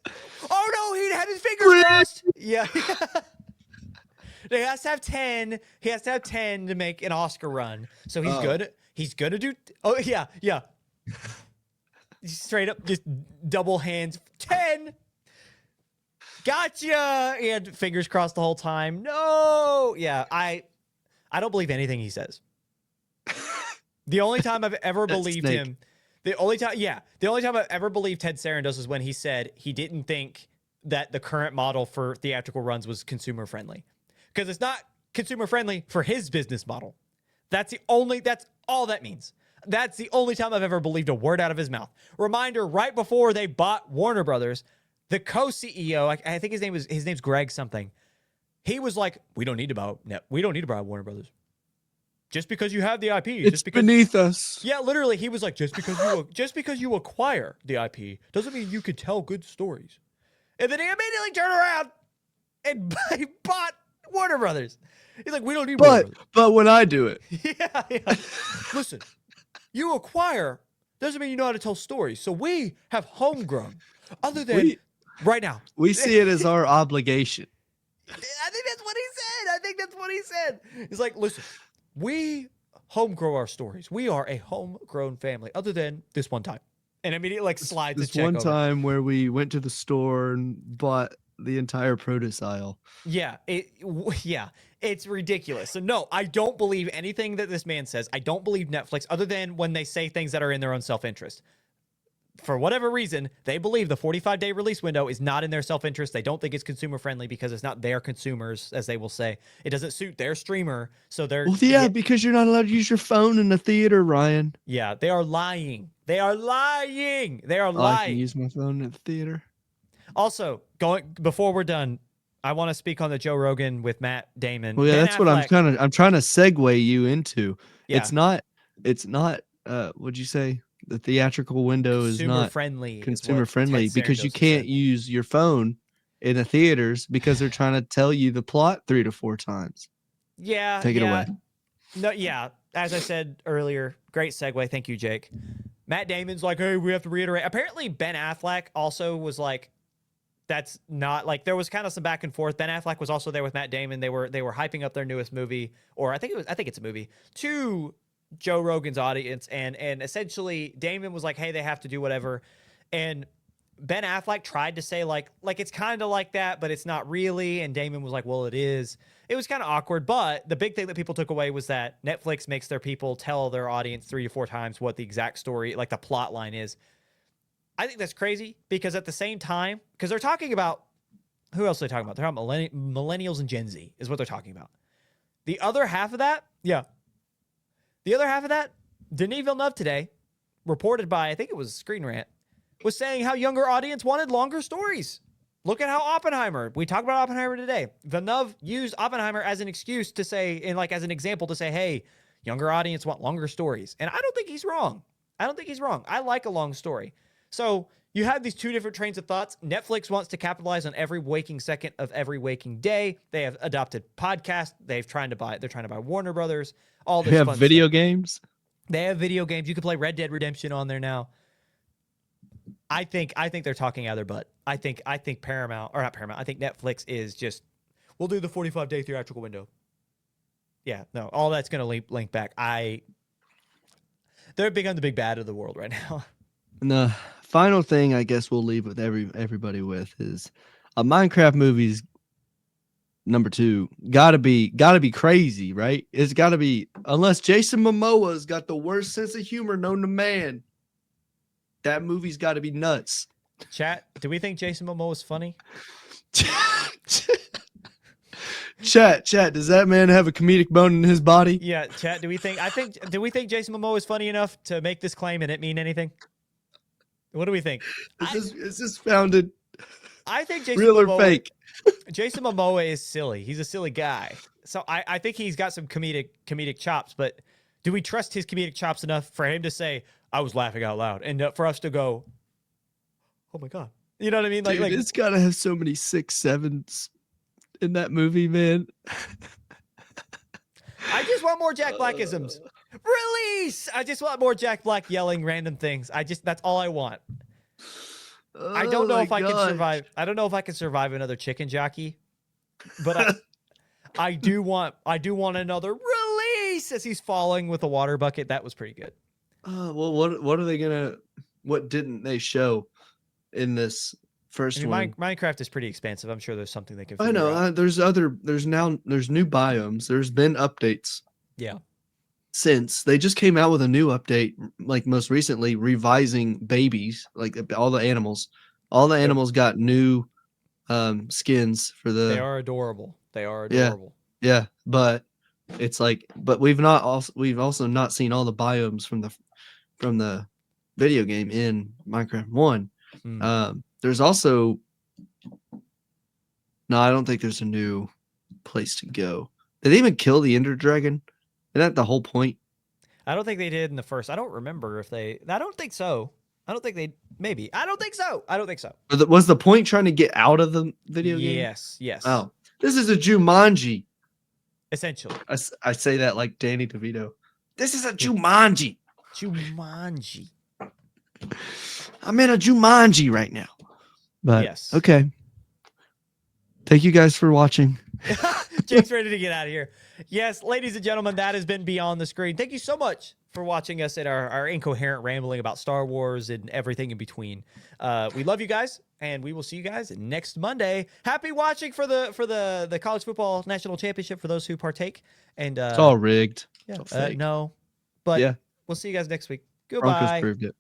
oh no, he had his fingers crossed. Yeah. He has to have 10. He has to have 10 to make an Oscar run. So he's good. He's going to do. Oh, yeah. Straight up, just double hands. 10. Gotcha. And fingers crossed the whole time. No. Yeah. I don't believe anything he says. The only time I've ever believed him, the only time I've ever believed Ted Sarandos is when he said he didn't think that the current model for theatrical runs was consumer friendly. Because it's not consumer friendly for his business model. That's all that means. That's the only time I've ever believed a word out of his mouth. Reminder, right before they bought Warner Brothers, the co-CEO, I think his name's Greg something. He was like, we don't need to buy Warner Brothers. Just because you have the IP, it's beneath us. Yeah, literally, he was like, just because you acquire the IP doesn't mean you could tell good stories. And then he immediately turned around and he bought Warner Brothers. He's like, we don't need Warner Brothers. But when I do it, yeah. Listen, you acquire doesn't mean you know how to tell stories. So we have homegrown. Other than right now, we see it as our obligation. I think that's what he said. He's like, listen. We homegrow our stories. We are a homegrown family, other than this one time. And immediately slides this a check one over. Time where we went to the store and bought the entire produce aisle. Yeah, it's ridiculous. So no, I don't believe anything that this man says. I don't believe Netflix, other than when they say things that are in their own self-interest. For whatever reason, they believe the 45-day release window is not in their self-interest. They don't think it's consumer-friendly because it's not their consumers, as they will say. It doesn't suit their streamer, so they're... Well, yeah, because you're not allowed to use your phone in the theater, Ryan. Yeah, they are lying. I can use my phone in the theater. Also, before we're done, I want to speak on the Joe Rogan with Matt Damon. Well, yeah, that's what I'm trying to segue you into. Yeah. It's not, what'd you say? the theatrical window is Consumer not friendly is consumer what friendly Ted because you Sarandos can't said. use your phone in the theaters because they're trying to tell you the plot 3 to 4 times. Yeah, Take it away. No, yeah. As I said earlier, great segue. Thank you, Jake. Matt Damon's like, hey, we have to reiterate. Apparently, Ben Affleck also was like, that's not like there was kind of some back and forth. Ben Affleck was also there with Matt Damon. They were hyping up their newest movie, or I think it's a movie, to Joe Rogan's audience, and essentially Damon was like, hey, they have to do whatever, and Ben Affleck tried to say like it's kind of like that, but it's not really, and Damon was like, well, it is. It was kind of awkward, but the big thing that people took away was that Netflix makes their people tell their audience 3 to 4 times what the exact story, like the plot line is. I think that's crazy because at the same time, because they're talking about, who else are they talking about? They're talking about millennials and Gen Z is what they're talking about. The other half of that, Denis Villeneuve today, reported by, I think it was Screen Rant, was saying how younger audience wanted longer stories. Look at how Oppenheimer, we talked about Oppenheimer today. Villeneuve used Oppenheimer as an excuse to say, and like as an example to say, hey, younger audience want longer stories. And I don't think he's wrong. I like a long story. So you have these two different trains of thoughts. Netflix wants to capitalize on every waking second of every waking day. They have adopted podcasts. They're trying to buy Warner Brothers, all this They have fun video stuff. games. They have video games. You can play Red Dead Redemption on there now. I think they're talking out of their butt. I think Paramount, or not Paramount, I think Netflix is just, we'll do the 45-day theatrical window. Yeah, no, all that's going to link back. They're big on the big bad of the world right now. And the final thing I guess we'll leave with everybody with is a Minecraft movie's number 2 gotta be crazy, right? It's gotta be, unless Jason Momoa's got the worst sense of humor known to man. That movie's got to be nuts. Chat, do we think Jason Momoa is funny? Chat, does that man have a comedic bone in his body? Yeah, chat, do we think Jason Momoa is funny enough to make this claim and it mean anything? What do we think? Is this founded? I think Jason real Momoa, or fake? Jason Momoa is silly. He's a silly guy. So I think he's got some comedic chops, but do we trust his comedic chops enough for him to say, I was laughing out loud, and for us to go, oh my God. You know what I mean? Dude, it's got to have so many 6-7s in that movie, man. I just want more Jack Blackisms. Release! I just want more Jack Black yelling random things. That's all I want. I don't know if I can survive. I don't know if I can survive another chicken jockey, but I do want another release as he's falling with a water bucket. That was pretty good. Well, what are they gonna? What didn't they show in this first one? Minecraft is pretty expansive. I'm sure there's something they can. I know. Out. There's new biomes. There's been updates. Yeah. Since they just came out with a new update, like most recently, revising babies, like all the animals. All the animals got new skins for the. They are adorable. Yeah, but it's like, but we've also not seen all the biomes from the video game in Minecraft 1. There's also, no, I don't think there's a new place to go. Did they even kill the Ender Dragon? Isn't that the whole point? I don't think they did in the first. I don't remember if they. I don't think so. I don't think they. Maybe. I don't think so. Was the point trying to get out of the video game? Yes. Oh, this is a Jumanji. Essentially. I say that like Danny DeVito. This is a Jumanji. Jumanji. I'm in a Jumanji right now. But yes. Okay. Thank you guys for watching. Jake's ready to get out of here. Yes, ladies and gentlemen, that has been Beyond the Screen. Thank you so much for watching us at our incoherent rambling about Star Wars and everything in between. We love you guys, and we will see you guys next Monday. Happy watching for the college football national championship for those who partake. And it's all rigged. Yeah, no, but we'll see you guys next week. Goodbye. Broncos proved it.